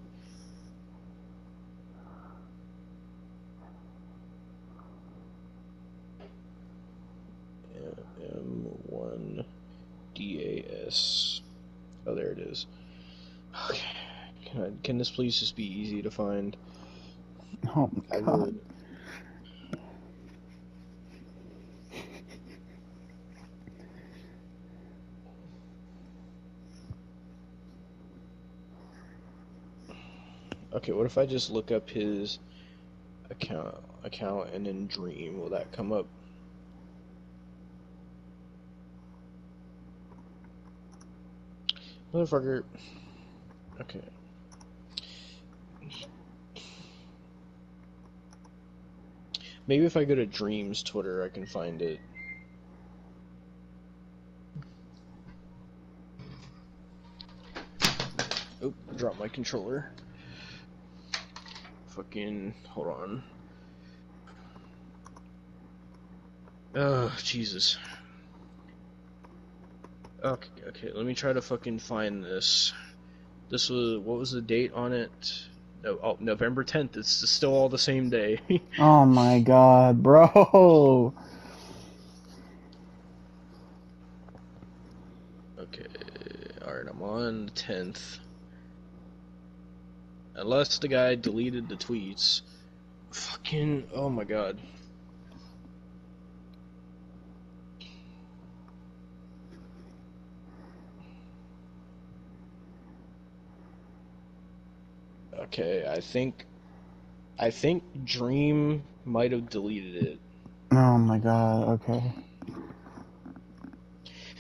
S1: M1DAS. Oh, there it is. Okay. Can this please just be easy to find?
S2: Oh
S1: I
S2: my god.
S1: would. Okay, what if I just look up his account and then Dream? Will that come up? Motherfucker. Okay. Maybe if I go to Dream's Twitter, I can find it. Oh, dropped my controller. Fucking, hold on. Oh, Jesus. Okay, let me try to fucking find this. This was, what was the date on it? No, oh, November 10th. It's still all the same day.
S2: Oh my god, bro.
S1: Okay, alright, I'm on the 10th. Unless the guy deleted the tweets. Fucking, oh my god. Okay, I think Dream might have deleted it.
S2: Oh my god, okay.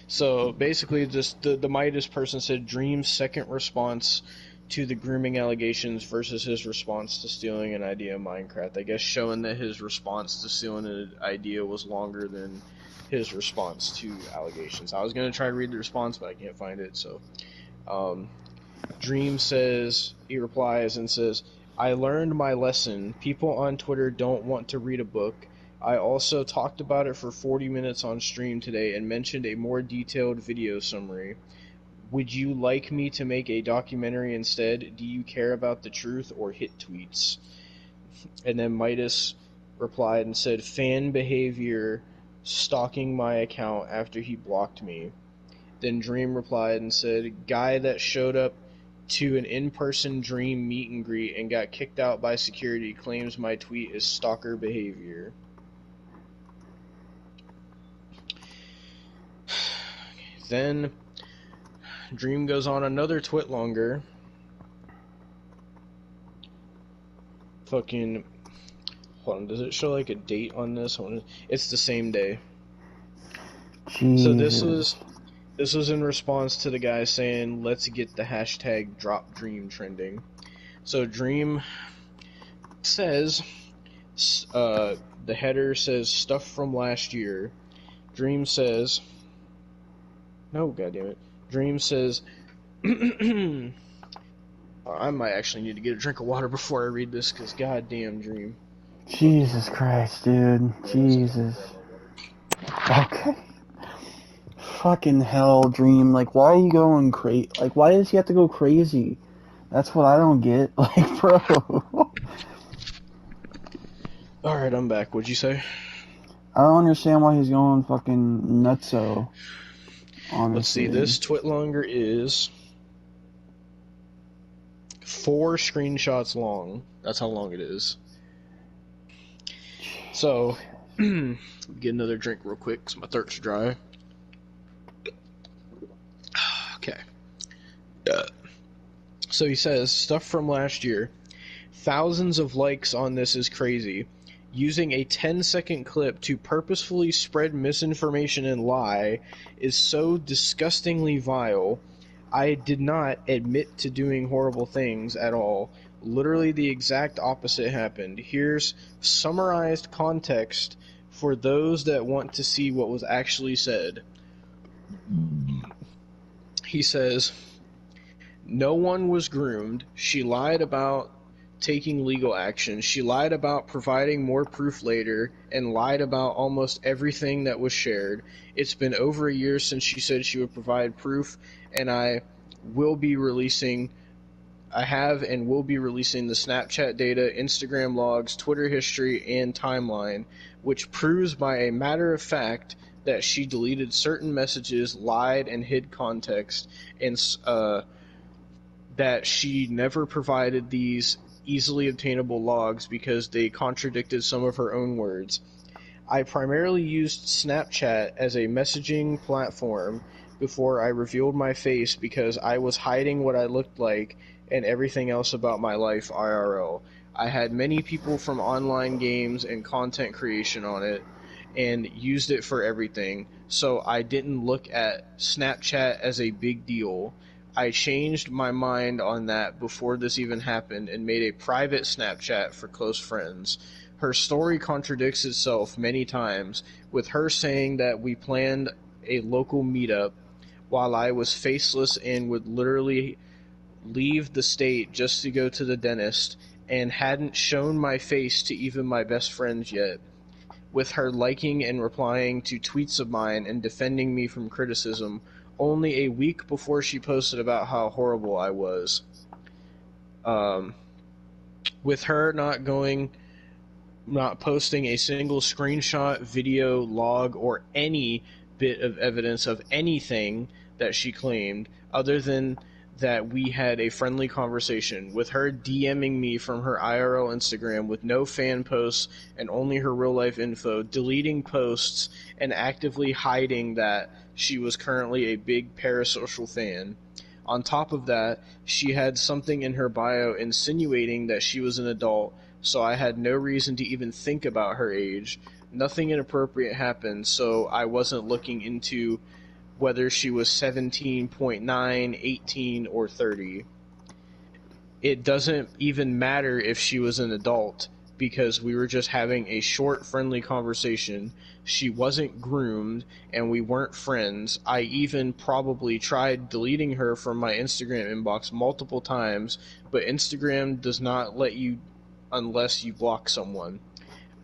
S1: So basically, just the Midas person said Dream's second response to the grooming allegations versus his response to stealing an idea of Minecraft. I guess showing that his response to stealing an idea was longer than his response to allegations. I was gonna try to read the response, but I can't find it. So, Dream says, he replies and says, I learned my lesson. People on Twitter don't want to read a book. I also talked about it for 40 minutes on stream today and mentioned a more detailed video summary. Would you like me to make a documentary instead? Do you care about the truth or hit tweets? And then Midas replied and said, fan behavior, stalking my account after he blocked me. Then Dream replied and said, guy that showed up to an in-person Dream meet and greet and got kicked out by security claims my tweet is stalker behavior. Then Dream goes on another twit longer. Fucking, hold on, does it show like a date on this one? It's the same day.
S2: Jesus.
S1: So this was in response to the guy saying, let's get the hashtag drop Dream trending. So Dream says, the header says stuff from last year. Dream says, no, goddammit. Dream says, I might actually need to get a drink of water before I read this, because goddamn, Dream.
S2: Jesus Christ, dude. Jesus. Okay. Fucking hell, Dream. Like, why are you going crazy? Like, why does he have to go crazy? That's what I don't get. Like, bro.
S1: Alright, I'm back. What'd you say?
S2: I don't understand why he's going fucking nutso. Honestly.
S1: Let's see, this twit longer is 4 screenshots long. That's how long it is. So, get another drink real quick because my throat's dry. Okay. So he says, stuff from last year. Thousands of likes on this is crazy. Using a 10-second clip to purposefully spread misinformation and lie is so disgustingly vile. I did not admit to doing horrible things at all. Literally the exact opposite happened. Here's summarized context for those that want to see what was actually said. He says, no one was groomed. She lied about taking legal action. She lied about providing more proof later and lied about almost everything that was shared. It's been over a year since she said she would provide proof, and I have and will be releasing the Snapchat data, Instagram logs, Twitter history, and timeline, which proves by a matter of fact that she deleted certain messages, lied, and hid context, and that she never provided these easily obtainable logs because they contradicted some of her own words. I primarily used Snapchat as a messaging platform before I revealed my face because I was hiding what I looked like and everything else about my life IRL. I had many people from online games and content creation on it and used it for everything, so I didn't look at Snapchat as a big deal. I changed my mind on that before this even happened and made a private Snapchat for close friends. Her story contradicts itself many times, with her saying that we planned a local meetup while I was faceless and would literally leave the state just to go to the dentist and hadn't shown my face to even my best friends yet, with her liking and replying to tweets of mine and defending me from criticism only a week before she posted about how horrible I was. With her not posting a single screenshot, video, log, or any bit of evidence of anything that she claimed, other than that we had a friendly conversation, with her DMing me from her IRL Instagram with no fan posts and only her real life info, deleting posts, and actively hiding that she was currently a big parasocial fan. On top of that, she had something in her bio insinuating that she was an adult, so I had no reason to even think about her age. Nothing inappropriate happened, so I wasn't looking into whether she was 17.9, 18, or 30. It doesn't even matter if she was an adult, because we were just having a short, friendly conversation. She wasn't groomed, and we weren't friends. I even probably tried deleting her from my Instagram inbox multiple times, but Instagram does not let you unless you block someone.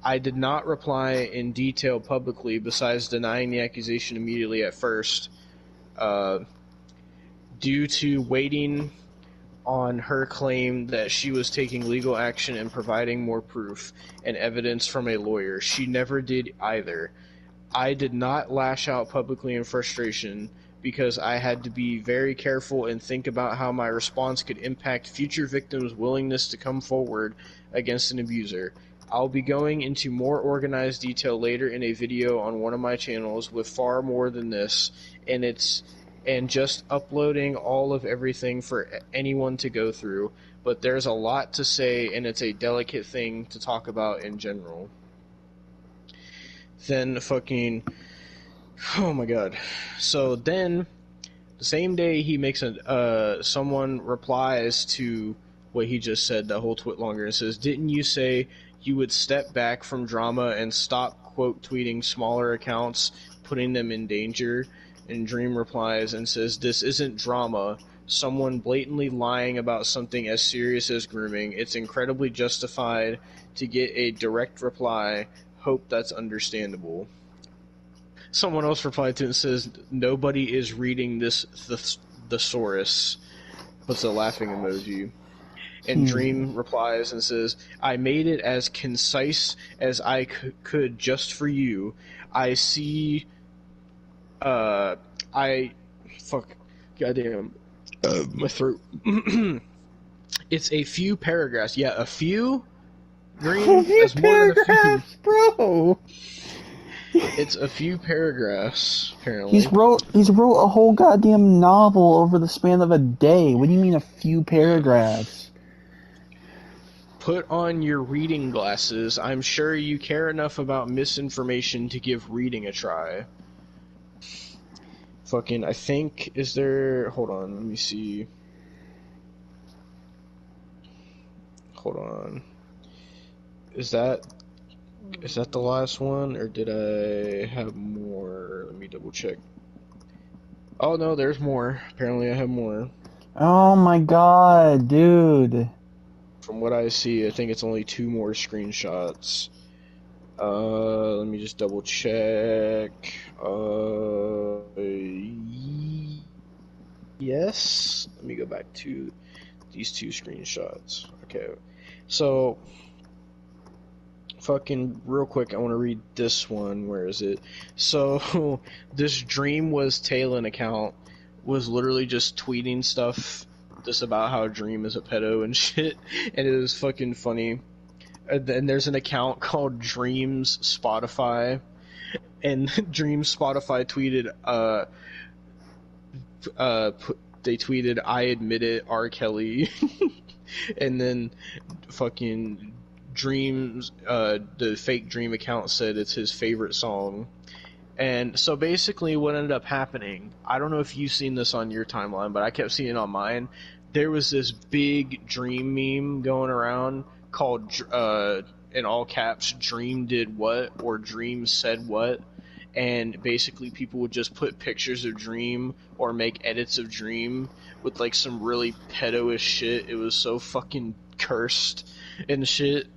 S1: I did not reply in detail publicly, besides denying the accusation immediately at first, due to waiting on her claim that she was taking legal action and providing more proof and evidence from a lawyer. She never did either. I did not lash out publicly in frustration because I had to be very careful and think about how my response could impact future victims' willingness to come forward against an abuser. I'll be going into more organized detail later in a video on one of my channels with far more than this, and just uploading all of everything for anyone to go through, but there's a lot to say and it's a delicate thing to talk about in general. Then oh my god. So then, the same day he makes someone replies to what he just said, that whole twit longer, and says, "Didn't you say you would step back from drama and stop quote tweeting smaller accounts, putting them in danger?" And Dream replies and says, "This isn't drama. Someone blatantly lying about something as serious as grooming. It's incredibly justified to get a direct reply. Hope that's understandable." Someone else replied to it and says, "Nobody is reading this thesaurus," puts a laughing emoji. And Dream replies and says, "I made it as concise as I could just for you. I see, goddamn, my throat. It's a few paragraphs. Yeah, a few? Dream? That's more than a few.
S2: Bro!
S1: It's a few paragraphs, apparently.
S2: He's wrote a whole goddamn novel over the span of a day. What do you mean a few paragraphs?
S1: Put on your reading glasses. I'm sure you care enough about misinformation to give reading a try. I think, is there... Hold on, let me see. Hold on. Is that the last one, or did I have more? Let me double check. Oh no, there's more. Apparently I have more.
S2: Oh my god, dude.
S1: From what I see, I think it's only 2 more screenshots. Let me just double check. Yes. Let me go back to these 2 screenshots. Okay. So, real quick, I want to read this one. Where is it? So, this Dream Was Talon account was literally just tweeting stuff this about how Dream is a pedo and shit, and it was fucking funny. And then there's an account called Dreams Spotify, and Dreams Spotify tweeted, they tweeted, "I admit it, R. Kelly," and then fucking Dreams, the fake Dream account said it's his favorite song. And so basically what ended up happening, I don't know if you've seen this on your timeline, but I kept seeing it on mine. There was this big Dream meme going around called, in all caps, Dream did what, or Dream said what. And basically people would just put pictures of Dream or make edits of Dream with like some really pedo-ish shit. It was so fucking cursed and shit.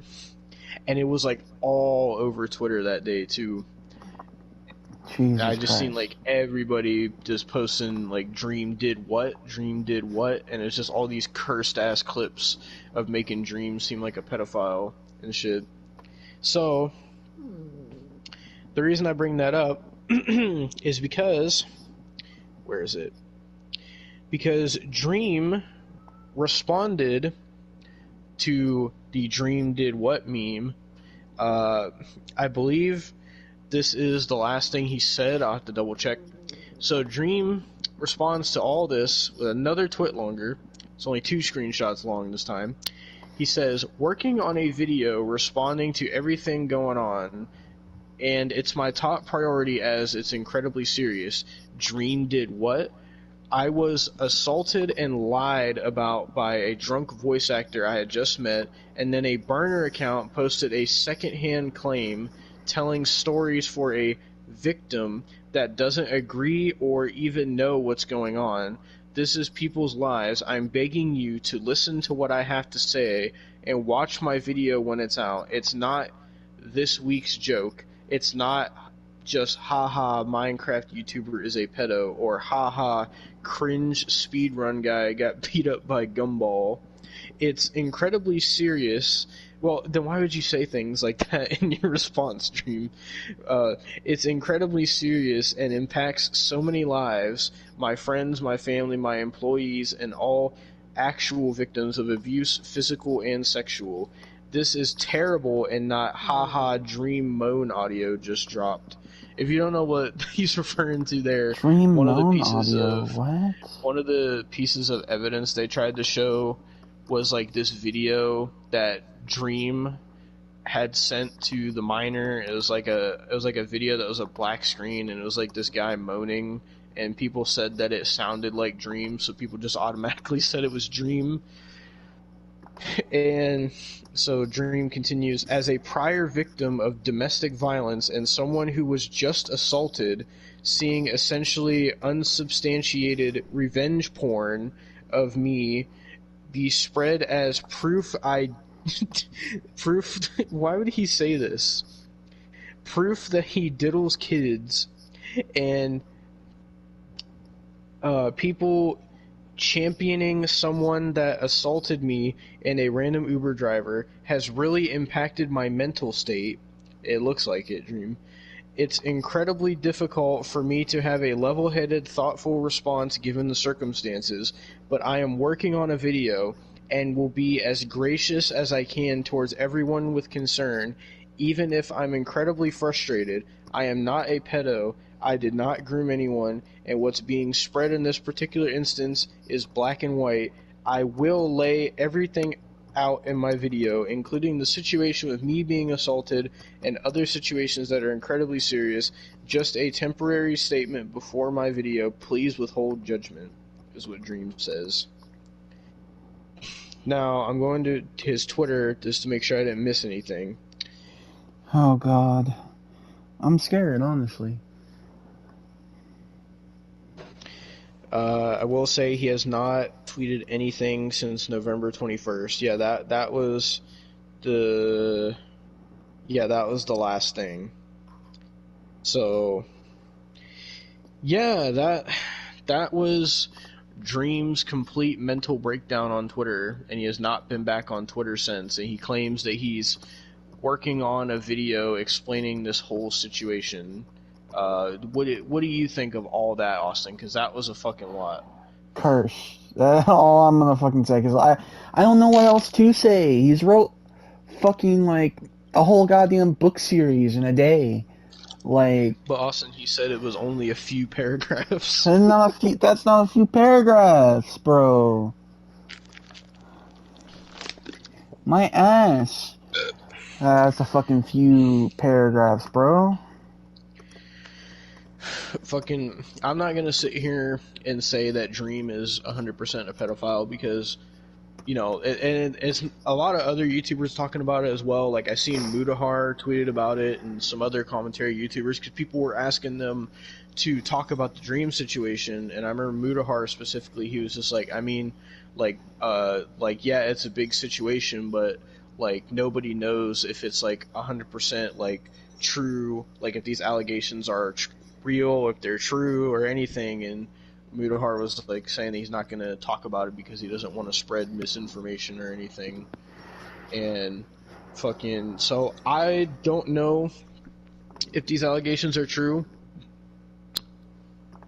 S1: And it was like all over Twitter that day too.
S2: Jesus
S1: I just
S2: Christ.
S1: seen like everybody just posting like Dream did what, and it's just all these cursed ass clips of making Dream seem like a pedophile and shit. So the reason I bring that up is because, where is it? Because Dream responded to the Dream did what meme. I believe this is the last thing he said. I'll have to double check. So Dream responds to all this with another twit longer. It's only 2 screenshots long this time. He says, "Working on a video responding to everything going on, and it's my top priority as it's incredibly serious. Dream did what? I was assaulted and lied about by a drunk voice actor I had just met, and then a burner account posted a secondhand claim telling stories for a victim that doesn't agree or even know what's going on. This is people's lives. I'm begging you to listen to what I have to say and watch my video when it's out. It's not this week's joke. It's not just haha Minecraft YouTuber is a pedo, or haha cringe speedrun guy got beat up by Gumball. It's incredibly serious." Well, then why would you say things like that in your response stream? It's incredibly serious and impacts so many lives, my friends, my family, my employees, and all actual victims of abuse, physical and sexual. This is terrible and not haha Dream moan audio just dropped. If you don't know what he's referring to there,
S2: Dream
S1: one of the
S2: moan
S1: pieces
S2: audio,
S1: of
S2: what?
S1: one of the pieces of evidence they tried to show was like this video that Dream had sent to the miner. It was like a video that was a black screen, and it was like this guy moaning, and people said that it sounded like Dream, so people just automatically said it was Dream. And so Dream continues, "As a prior victim of domestic violence and someone who was just assaulted, seeing essentially unsubstantiated revenge porn of me be spread as proof proof, why would he say this? Proof that he diddles kids, and people championing someone that assaulted me and a random Uber driver has really impacted my mental state." It looks like it, Dream. "It's incredibly difficult for me to have a level-headed, thoughtful response given the circumstances, but I am working on a video and will be as gracious as I can towards everyone with concern, even if I'm incredibly frustrated. I am not a pedo. I did not groom anyone, and what's being spread in this particular instance is black and white. I will lay everything out in my video, including the situation with me being assaulted and other situations that are incredibly serious. Just a temporary statement before my video. Please withhold judgment," is what Dream says. Now, I'm going to his Twitter just to make sure I didn't miss anything.
S2: Oh God, I'm scared, honestly.
S1: I will say he has not tweeted anything since November 21st. Yeah, that was the last thing. So yeah, that was Dream's complete mental breakdown on Twitter, and he has not been back on Twitter since, and he claims that he's working on a video explaining this whole situation. What do you think of all that, Austin? Because that was a fucking lot
S2: Cursed. That's all I'm gonna fucking say, because I don't know what else to say. He's wrote fucking, like, a whole goddamn book series in a day. Like,
S1: But Austin, he said it was only a few paragraphs.
S2: that's not a few paragraphs, bro. My ass. That's a fucking few paragraphs, bro.
S1: Fucking, I'm not gonna sit here and say that Dream is 100% a pedophile because, you know, and it's a lot of other YouTubers talking about it as well. Like I seen Mudahar tweeted about it and some other commentary YouTubers because people were asking them to talk about the Dream situation. And I remember Mudahar specifically, he was just like, I mean, like yeah, it's a big situation, but like nobody knows if it's like 100% like true, like if these allegations are real, if they're true or anything. And Mudahar was like saying he's not going to talk about it because he doesn't want to spread misinformation or anything. And fucking, so I don't know if these allegations are true.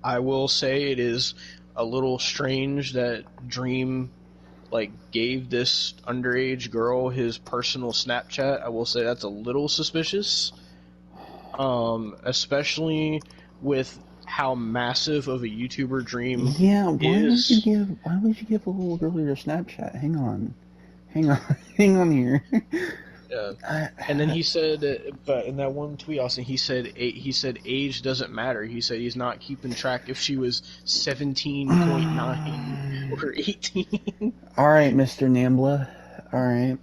S1: I will say it is a little strange that Dream like gave this underage girl his personal Snapchat. I will say that's a little suspicious. Especially with how massive of a YouTuber Dream
S2: Yeah,
S1: is.
S2: why would you give a little girl your Snapchat? Hang on. Hang on here.
S1: Yeah. And then he said, but in that one tweet, Austin, he said age doesn't matter. He said he's not keeping track if she was 17.9 or 18.
S2: Alright, Mr. Nambla. Alright.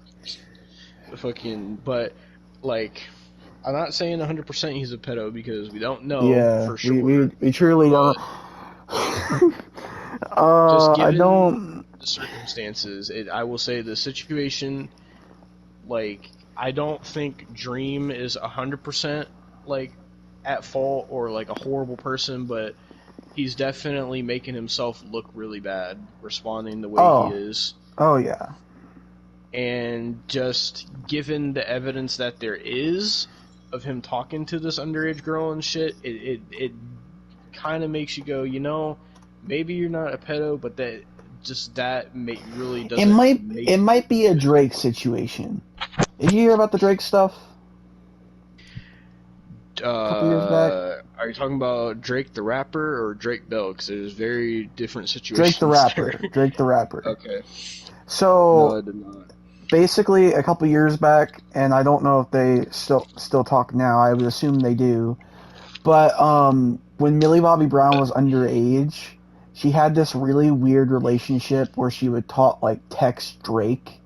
S1: Fucking, but like, I'm not saying 100% he's a pedo because we don't know
S2: Yeah,
S1: for sure.
S2: we truly don't.
S1: But just
S2: I
S1: given
S2: don't.
S1: the circumstances, I will say the situation, like, I don't think Dream is 100% like at fault or like a horrible person, but he's definitely making himself look really bad responding the way he
S2: Oh.
S1: is.
S2: Oh, yeah.
S1: And just given the evidence that there is of him talking to this underage girl and shit, it kind of makes you go, you know, maybe you're not a pedo, but that really doesn't make
S2: It might be a
S1: good.
S2: Drake situation. Did you hear about the Drake stuff a couple years back?
S1: Are you talking about Drake the rapper or Drake Bell? Because there's very different
S2: Drake the
S1: situations there.
S2: rapper. Drake the rapper.
S1: Okay. No,
S2: So
S1: I did not.
S2: basically, a couple years back, and I don't know if they still talk now. I would assume they do. But when Millie Bobby Brown was underage, she had this really weird relationship where she would talk like text Drake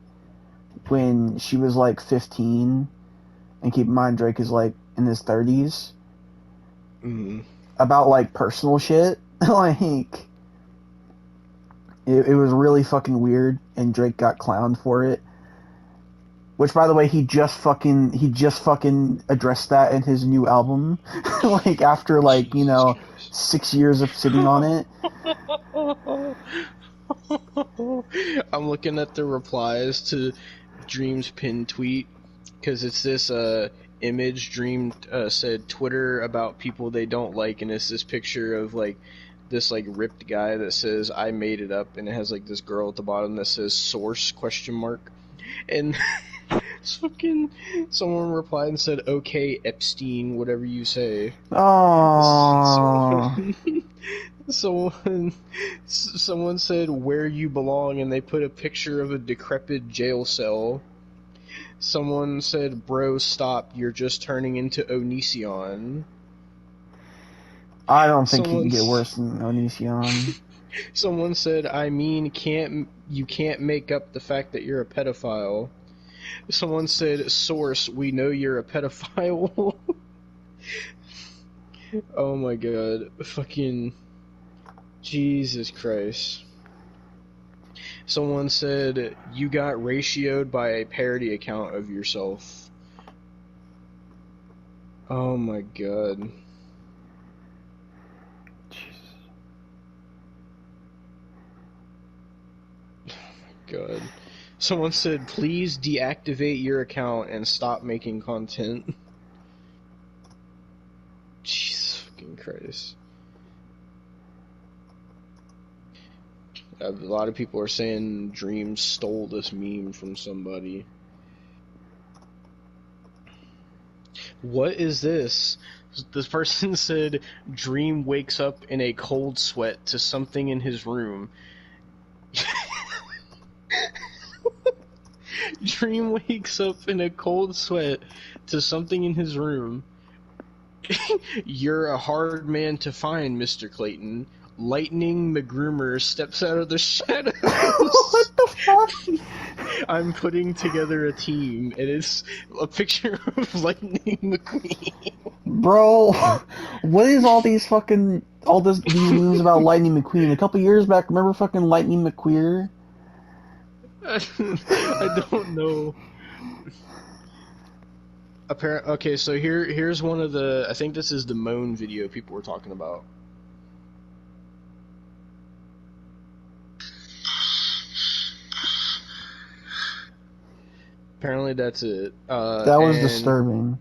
S2: when she was like 15, and keep in mind Drake is like in his 30s, about like personal shit. Like it was really fucking weird, and Drake got clowned for it. Which, by the way, he just fucking addressed that in his new album, like after like
S1: Jesus
S2: 6 years of sitting on it.
S1: I'm looking at the replies to Dream's pinned tweet because it's this image Dream said Twitter about people they don't like, and it's this picture of like this like ripped guy that says I made it up, and it has like this girl at the bottom that says source question mark, and fucking someone replied and said okay Epstein whatever you say.
S2: Oh,
S1: Someone said where you belong, and they put a picture of a decrepit jail cell. Someone said, bro, stop, you're just turning into Onision.
S2: I don't think he can get worse than Onision.
S1: Someone said, I mean, you can't make up the fact that you're a pedophile. Someone said, source, we know you're a pedophile. Oh my god. Fucking Jesus Christ. Someone said, you got ratioed by a parody account of yourself. Oh my god. Jesus. Oh my god. Someone said, please deactivate your account and stop making content. Jesus fucking Christ. A lot of people are saying Dream stole this meme from somebody. What is this? This person said Dream wakes up in a cold sweat to something in his room. Dream wakes up in a cold sweat to something in his room. You're a hard man to find, Mr. Clayton. Lightning McGroomer steps out of the shadows.
S2: What the fuck?
S1: I'm putting together a team, and it's a picture of Lightning McQueen.
S2: Bro, what is all these memes about Lightning McQueen? A couple years back, remember fucking Lightning McQueer?
S1: I don't know. Okay, so here's one of the. I think this is the Moan video people were talking about. Apparently that's it.
S2: That was disturbing.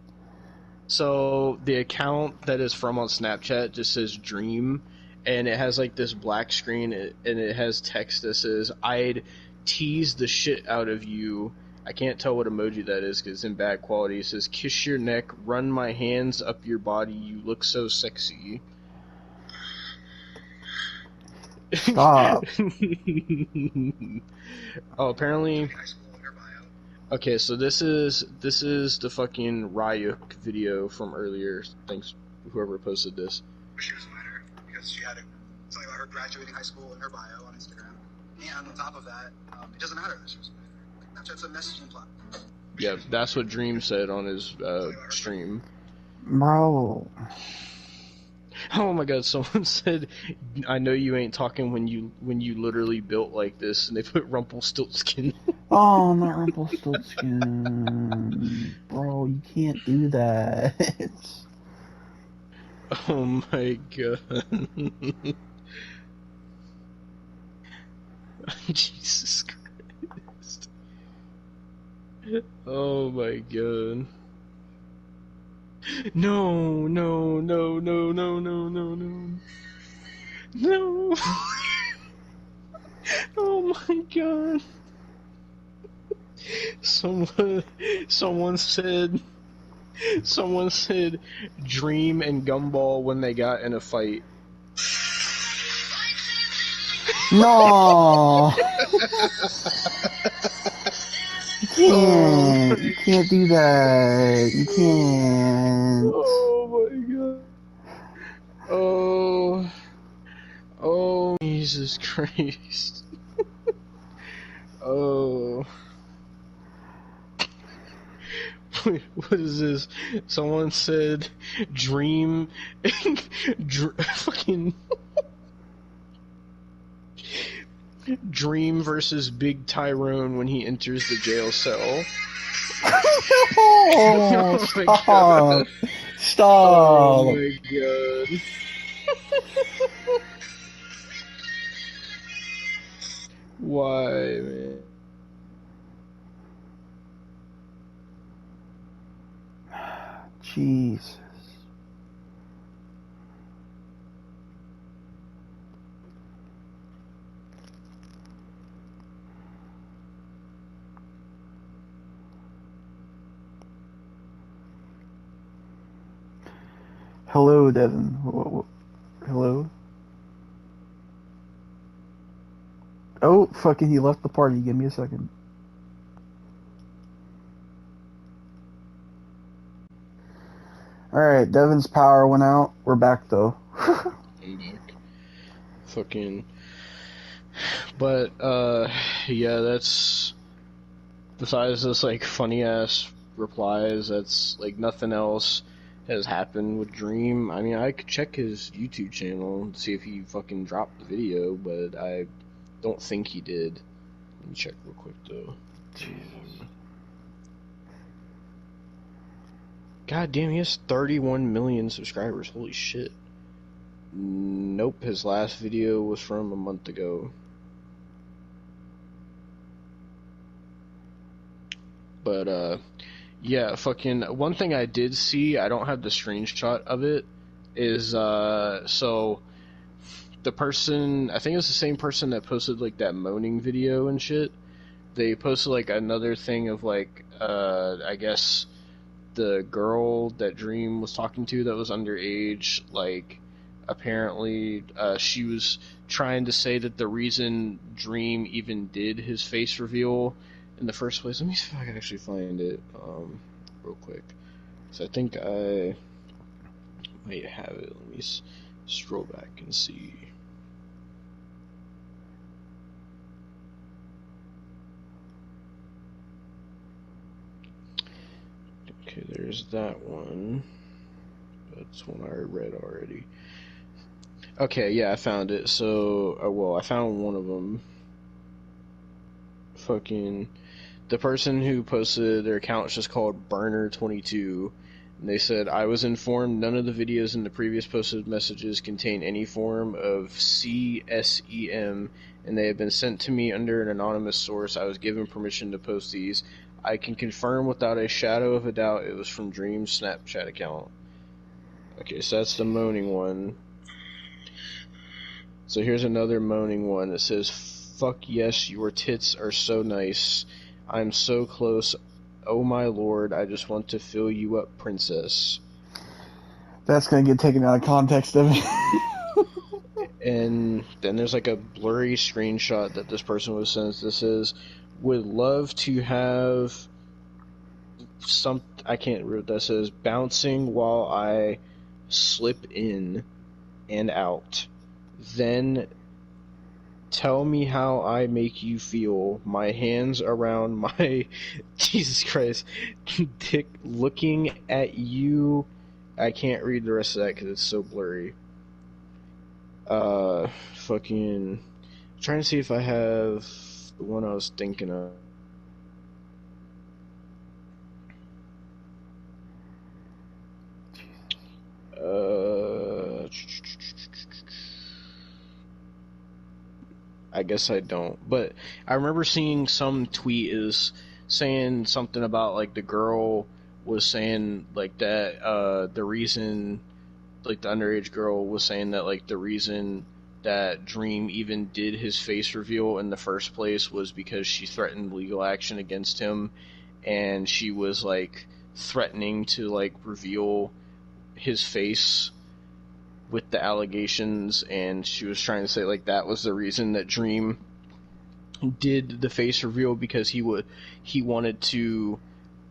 S1: So the account that is from on Snapchat just says Dream, and it has like this black screen, and it has text that says, "I'd tease the shit out of you." I can't tell what emoji that is because it's in bad quality. It says, "Kiss your neck, run my hands up your body, you look so sexy."
S2: Stop.
S1: Oh, apparently. Okay, so this is the fucking Ryuk video from earlier. Thanks, whoever posted this.
S3: She was a minor because she had something about her graduating high school in her bio on Instagram. And on top of that, it doesn't matter that she was a minor. Snapchat's a messaging platform.
S1: Yeah, that's what Dream said on his stream.
S2: Bro.
S1: Oh my god, someone said, "I know you ain't talking when you literally built like this," and they put Rumpelstiltskin.
S2: Oh, not Rumpelstiltskin. Bro, you can't do that.
S1: Oh my god. Jesus Christ. Oh my god. No, no, no, no, no, no, no, no. No. Oh my god. Someone said Dream and Gumball when they got in a fight.
S2: No. You can't do that. You can't.
S1: Oh my god. Oh, Jesus Christ. Oh. Wait, what is this? Someone said Dream fucking Dream versus Big Tyrone when he enters the jail cell.
S2: Oh, stop.
S1: God.
S2: Stop.
S1: Oh my god. Why, man?
S2: Jesus. Hello, Devon. Hello? Oh, fucking, he left the party. Give me a second. Alright, Devon's power went out. We're back, though.
S1: I'm back. Fucking. But, yeah, that's. Besides this, like, funny ass replies, that's, like, nothing else has happened with Dream. I mean, I could check his YouTube channel and see if he fucking dropped the video, but I don't think he did. Let me check real quick, though.
S2: Jesus.
S1: God damn, he has 31 million subscribers. Holy shit. Nope, his last video was from a month ago. But, yeah, fucking, one thing I did see, I don't have the screenshot of it, is, so, the person, I think it's the same person that posted like that moaning video and shit. They posted like another thing of like, I guess the girl that Dream was talking to that was underage, like apparently she was trying to say that the reason Dream even did his face reveal in the first place. Let me see if I can actually find it real quick. So I think I might have it. Let me scroll back and see. Okay, there's that one. That's one I read already. Okay, yeah, I found it. So, well, I found one of them. Fucking, the person who posted their account is just called Burner22. And they said, I was informed none of the videos in the previous posted messages contain any form of CSEM, and they have been sent to me under an anonymous source. I was given permission to post these. I can confirm without a shadow of a doubt it was from Dream's Snapchat account. Okay, so that's the moaning one. So here's another moaning one that says, fuck yes, your tits are so nice. I'm so close. Oh my lord, I just want to fill you up, princess.
S2: That's gonna get taken out of context of it.
S1: And then there's like a blurry screenshot that this person was sent. This is, would love to have some, I can't read what that says, bouncing while I slip in and out. Then tell me how I make you feel. My hands around my Jesus Christ dick, looking at you. I can't read the rest of that because it's so blurry. Fucking trying to see if I have the one I was thinking of. I guess I don't. But I remember seeing some tweet is saying something about like the girl was saying like that the reason, like the underage girl was saying that like the reason that Dream even did his face reveal in the first place was because she threatened legal action against him, and she was like threatening to like reveal his face with the allegations, and she was trying to say like that was the reason that Dream did the face reveal, because he wanted to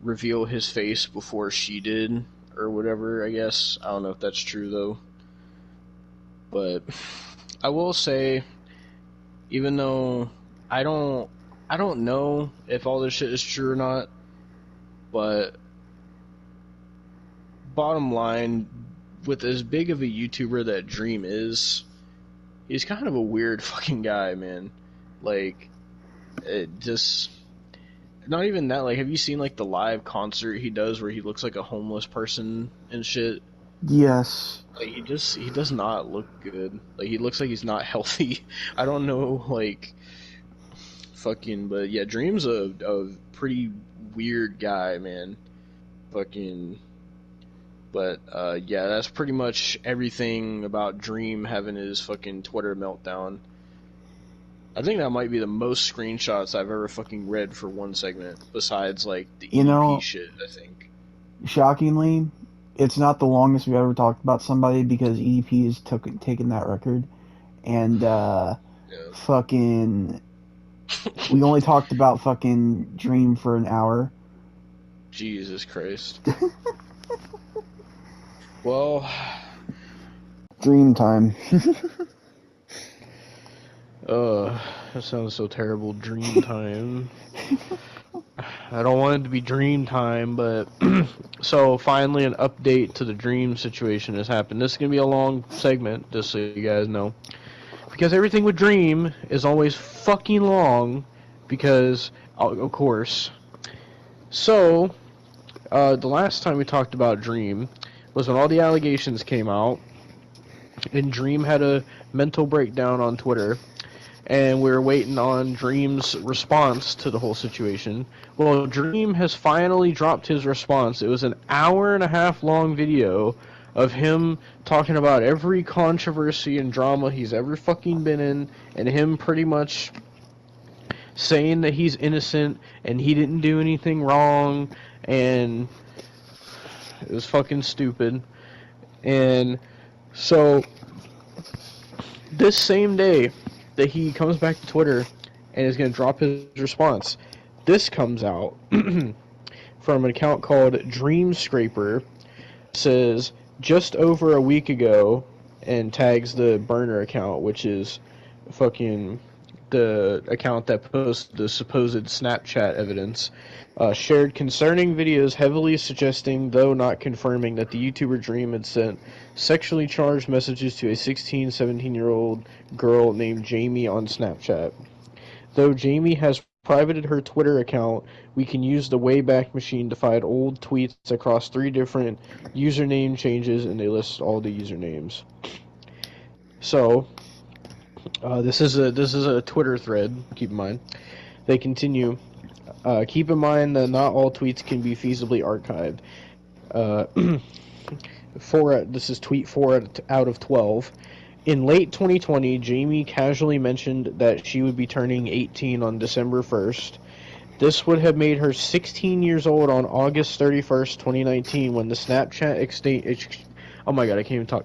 S1: reveal his face before she did or whatever. I guess I don't know if that's true though, but I will say, even though I don't know if all this shit is true or not, but bottom line, with as big of a YouTuber that Dream is, he's kind of a weird fucking guy, man. Like, it just, not even that, like, have you seen like the live concert he does where he looks like a homeless person and shit?
S2: Yes.
S1: Like, he does not look good. Like, he looks like he's not healthy. I don't know, like, fucking, but yeah, Dream's a pretty weird guy, man. Fucking, but, yeah, that's pretty much everything about Dream having his fucking Twitter meltdown. I think that might be the most screenshots I've ever fucking read for one segment, besides, like, the EP shit, I think.
S2: Shockingly, it's not the longest we've ever talked about somebody, because EDP has taken that record, and, fucking, we only talked about fucking Dream for an hour.
S1: Jesus Christ. Well,
S2: Dream time.
S1: that sounds so terrible. Dream time. I don't want it to be dream time, but so finally an update to the Dream situation has happened. This is gonna be a long segment, just so you guys know, because everything with Dream is always fucking long, because of course. So the last time we talked about Dream was when all the allegations came out, and Dream had a mental breakdown on Twitter, and we were waiting on Dream's response to the whole situation. Well, Dream has finally dropped his response. It was an hour and a half long video of him talking about every controversy and drama he's ever fucking been in, and him pretty much saying that he's innocent and he didn't do anything wrong, and it was fucking stupid. And so this same day that he comes back to Twitter and is going to drop his response, this comes out from an account called Dream Scraper. Says just over a week ago, and tags the burner account, which is fucking the account that posts the supposed Snapchat evidence, shared concerning videos heavily suggesting, though not confirming, that the YouTuber Dream had sent sexually charged messages to a 16, 17-year-old girl named Jamie on Snapchat. Though Jamie has privated her Twitter account, we can use the Wayback Machine to find old tweets across 3 different username changes, and they list all the usernames. So, this is a Twitter thread. Keep in mind. They continue. Keep in mind that not all tweets can be feasibly archived. This is tweet 4 out of 12. In late 2020, Jamie casually mentioned that she would be turning 18 on December 1st. This would have made her 16 years old on August 31st, 2019, when the Snapchat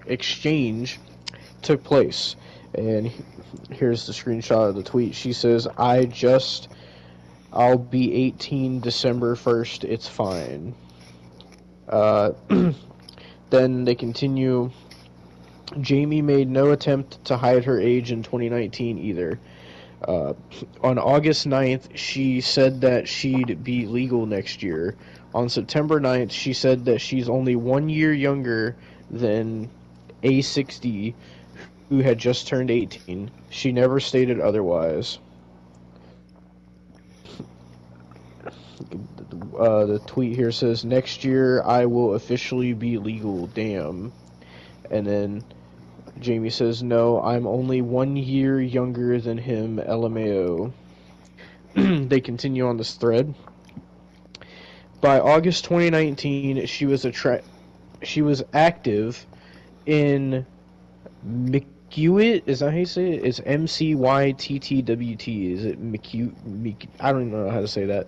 S1: exchange took place. And here's the screenshot of the tweet. She says, I'll be 18 December 1st, it's fine. Then they continue. Jamie made no attempt to hide her age in 2019 either. On August 9th, she said that she'd be legal next year. On September 9th, she said that she's only 1 year younger than A60, who had just turned 18. She never stated otherwise. The tweet here says, next year I will officially be legal, damn. And then Jamie says, no, I'm only 1 year younger than him, LMAO. They continue on this thread. By August 2019, she was active in McEwitt. Is that how you say it? It's MCYTTWT. Is it McEwitt? I don't even know how to say that.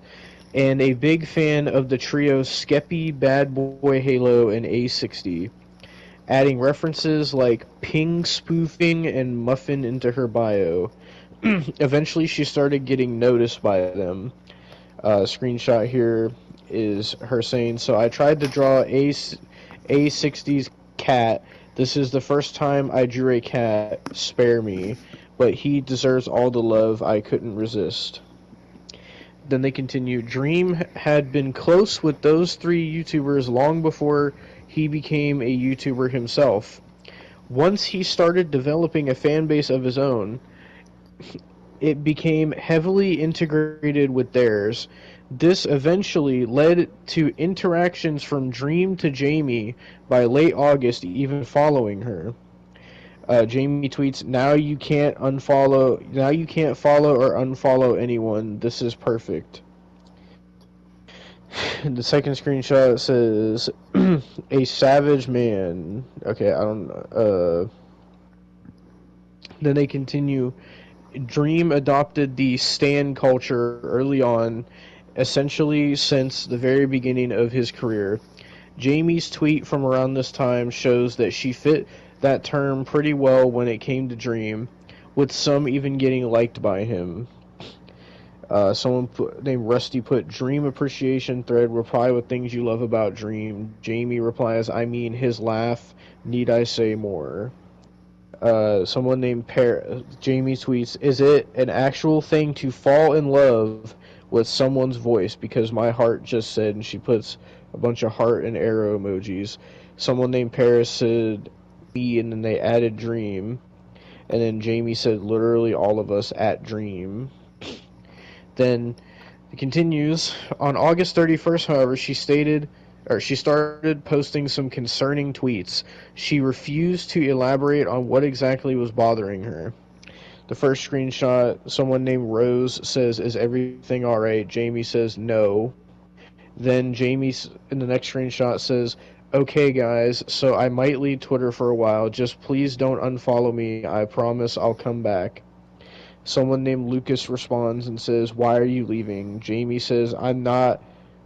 S1: And a big fan of the trio Skeppy, Bad Boy Halo, and A60. Adding references like ping spoofing and muffin into her bio. Eventually, she started getting noticed by them. Screenshot here is her saying, so I tried to draw A60's cat. This is the first time I drew a cat. Spare me. But he deserves all the love. I couldn't resist. Then they continue. Dream had been close with those 3 YouTubers long before he became a YouTuber himself. Once he started developing a fan base of his own, it became heavily integrated with theirs. This eventually led to interactions from Dream to Jamie by late August, even following her. Jamie tweets, now you can't follow or unfollow anyone. This is perfect. The second screenshot says, a savage man. Okay, I don't know. Then they continue. Dream adopted the stan culture early on, essentially since the very beginning of his career. Jamie's tweet from around this time shows that she fit that term pretty well when it came to Dream, with some even getting liked by him. Someone named Rusty put, Dream appreciation thread, reply with things you love about Dream. Jamie replies, I mean his laugh, need I say more? Someone named Jamie tweets, is it an actual thing to fall in love with someone's voice? Because my heart just said, and she puts a bunch of heart and arrow emojis. Someone named Paris said, me, and then they added Dream. And then Jamie said, literally all of us at Dream. Then it continues. On August 31st, however, she started posting some concerning tweets. She refused to elaborate on what exactly was bothering her. The first screenshot, someone named Rose says, is everything alright? Jamie says, no. Then Jamie, in the next screenshot, says, Okay, guys, so I might leave Twitter for a while. Just please don't unfollow me. I promise I'll come back. Someone named Lucas responds and says, "Why are you leaving?" Jamie says, I'm not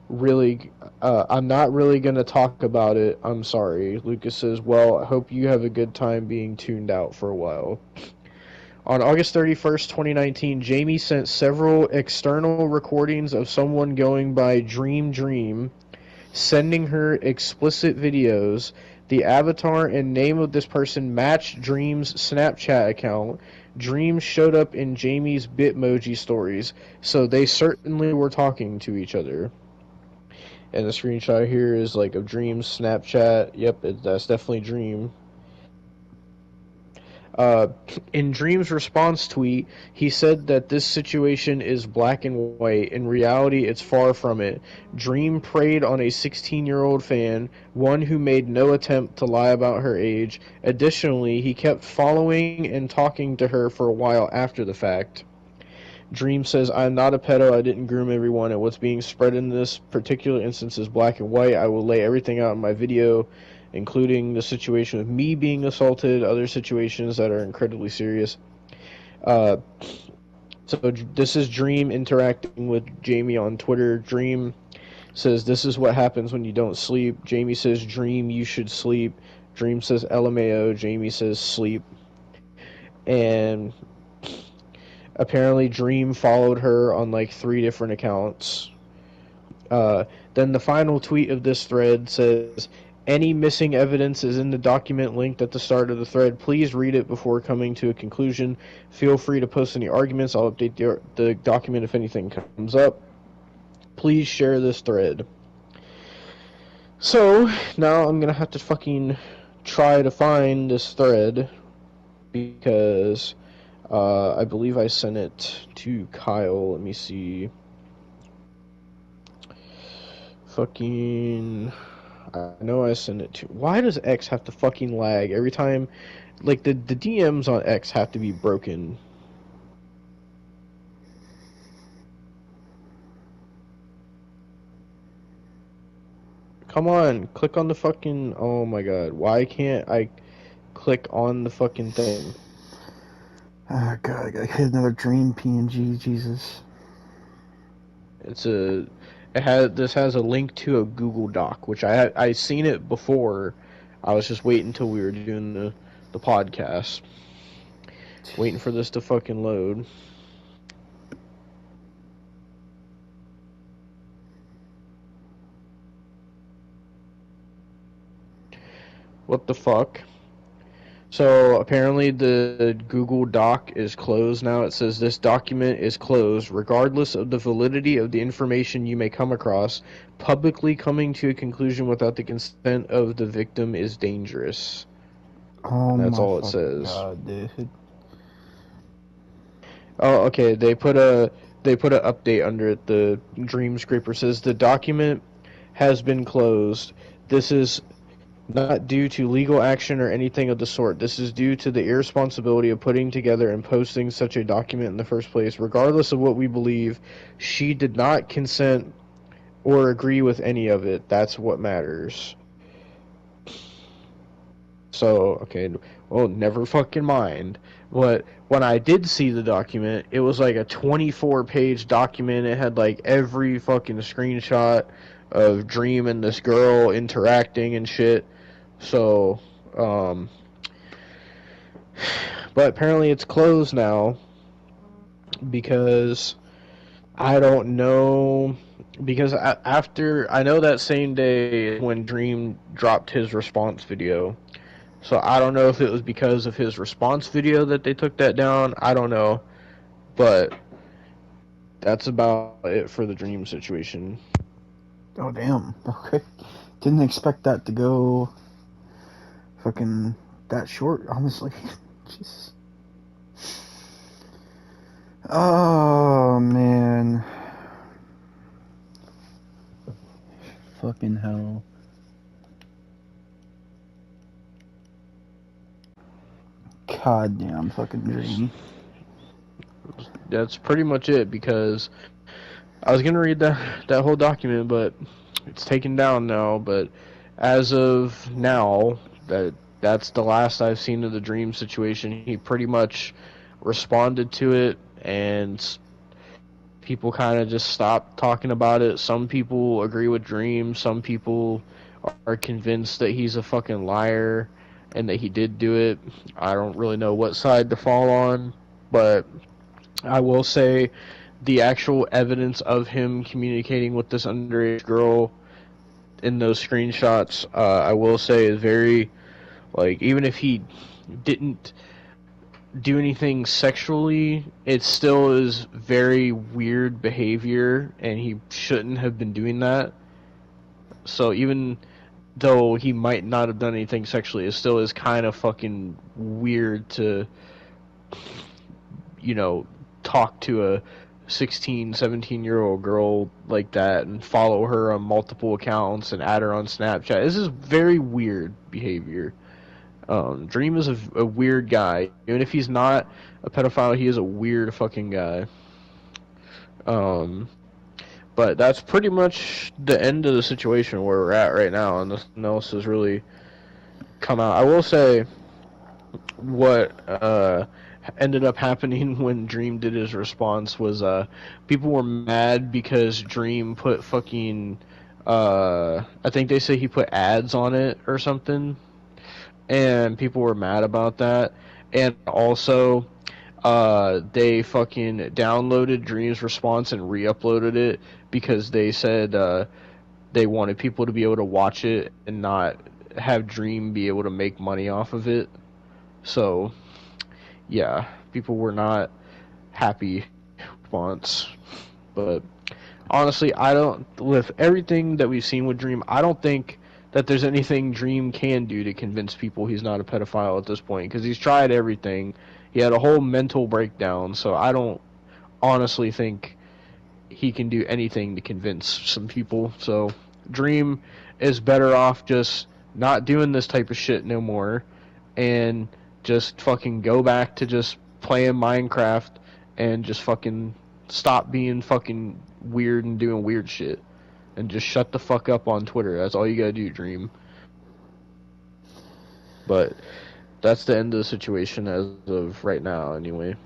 S1: really gonna talk about it. I'm sorry." Lucas says, "Well, I hope you have a good time being tuned out for a while." On August 31st, 2019, Jamie sent several external recordings of someone going by Dream, sending her explicit videos. The avatar and name of this person matched Dream's Snapchat account. Dream showed up in Jamie's Bitmoji stories, so they certainly were talking to each other. And the screenshot here is like of Dream's Snapchat. Yep, that's definitely Dream. Uh, in Dream's response tweet, he said that this situation is black and white. In reality, it's far from it. Dream preyed on a 16-year-old fan, one who made no attempt to lie about her age. Additionally, he kept following and talking to her for a while after the fact. Dream says, "I'm not a pedo. I didn't groom everyone, and what's being spread in this particular instance is black and white. I will lay everything out in my video, including the situation of me being assaulted, other situations that are incredibly serious." Uh, so this is Dream interacting with Jamie on Twitter. Dream says, "This is what happens when you don't sleep." Jamie says, "Dream, you should sleep." Dream says, "LMAO." Jamie says, "Sleep." And apparently Dream followed her on like 3 different accounts. Then the final tweet of this thread says, "Any missing evidence is in the document linked at the start of the thread. Please read it before coming to a conclusion. Feel free to post any arguments. I'll update the document if anything comes up. Please share this thread." So, now I'm gonna have to fucking try to find this thread because I believe I sent it to Kyle. Let me see. Fucking... I know I sent it to... Why does X have to fucking lag every time? Like, the DMs on X have to be broken. Come on, click on the fucking... Oh my god, why can't I click on the fucking thing?
S2: Oh god, I gotta hit another Dream PNG, Jesus.
S1: This has a link to a Google Doc, which I seen it before. I was just waiting until we were doing the podcast. Waiting for this to fucking load. What the fuck? So apparently the Google Doc is closed now. It says this document is closed. Regardless of the validity of the information you may come across, publicly coming to a conclusion without the consent of the victim is dangerous.
S2: Oh
S1: That's
S2: my
S1: all it
S2: fucking
S1: says.
S2: god, dude.
S1: Oh, okay. They put an update under it. The Dream Scraper says the document has been closed. This is not due to legal action or anything of the sort. This is due to the irresponsibility of putting together and posting such a document in the first place. Regardless of what we believe, she did not consent or agree with any of it. That's what matters. So, okay, well, never fucking mind. But when I did see the document, it was like a 24-page document. It had like every fucking screenshot of Dream and this girl interacting and shit. So, but apparently it's closed now because I don't know. Because after, I know that same day when Dream dropped his response video. So I don't know if it was because of his response video that they took that down. I don't know. But that's about it for the Dream situation.
S2: Oh damn. Okay. Didn't expect that to go fucking that short, honestly. Jesus. Oh man. Fucking hell. Goddamn fucking Dream.
S1: That's pretty much it, because I was gonna read that whole document, but it's taken down now. But as of now, that's the last I've seen of the Dream situation. He pretty much responded to it, and people kind of just stopped talking about it. Some people agree with Dream. Some people are convinced that he's a fucking liar and that he did do it. I don't really know what side to fall on, but I will say the actual evidence of him communicating with this underage girl in those screenshots, I will say is very, like, even if he didn't do anything sexually, it still is very weird behavior, and he shouldn't have been doing that. So even though he might not have done anything sexually, it still is kind of fucking weird to, you know, talk to a 16, 17-year-old girl like that and follow her on multiple accounts and add her on Snapchat. This is very weird behavior. Dream is a weird guy. Even if he's not a pedophile, he is a weird fucking guy. But that's pretty much the end of the situation where we're at right now, and nothing else has really come out. I will say what ended up happening when Dream did his response was people were mad because Dream put fucking I think they say he put ads on it or something, and people were mad about that. And also they fucking downloaded Dream's response and re-uploaded it because they said they wanted people to be able to watch it and not have Dream be able to make money off of it. So yeah, people were not happy response. But honestly, I don't, with everything that we've seen with Dream, I don't think that there's anything Dream can do to convince people he's not a pedophile at this point, because he's tried everything. He had a whole mental breakdown, so I don't honestly think he can do anything to convince some people. So Dream is better off just not doing this type of shit no more and just fucking go back to just playing Minecraft and just fucking stop being fucking weird and doing weird shit. And just shut the fuck up on Twitter. That's all you gotta do, Dream. But that's the end of the situation as of right now, anyway.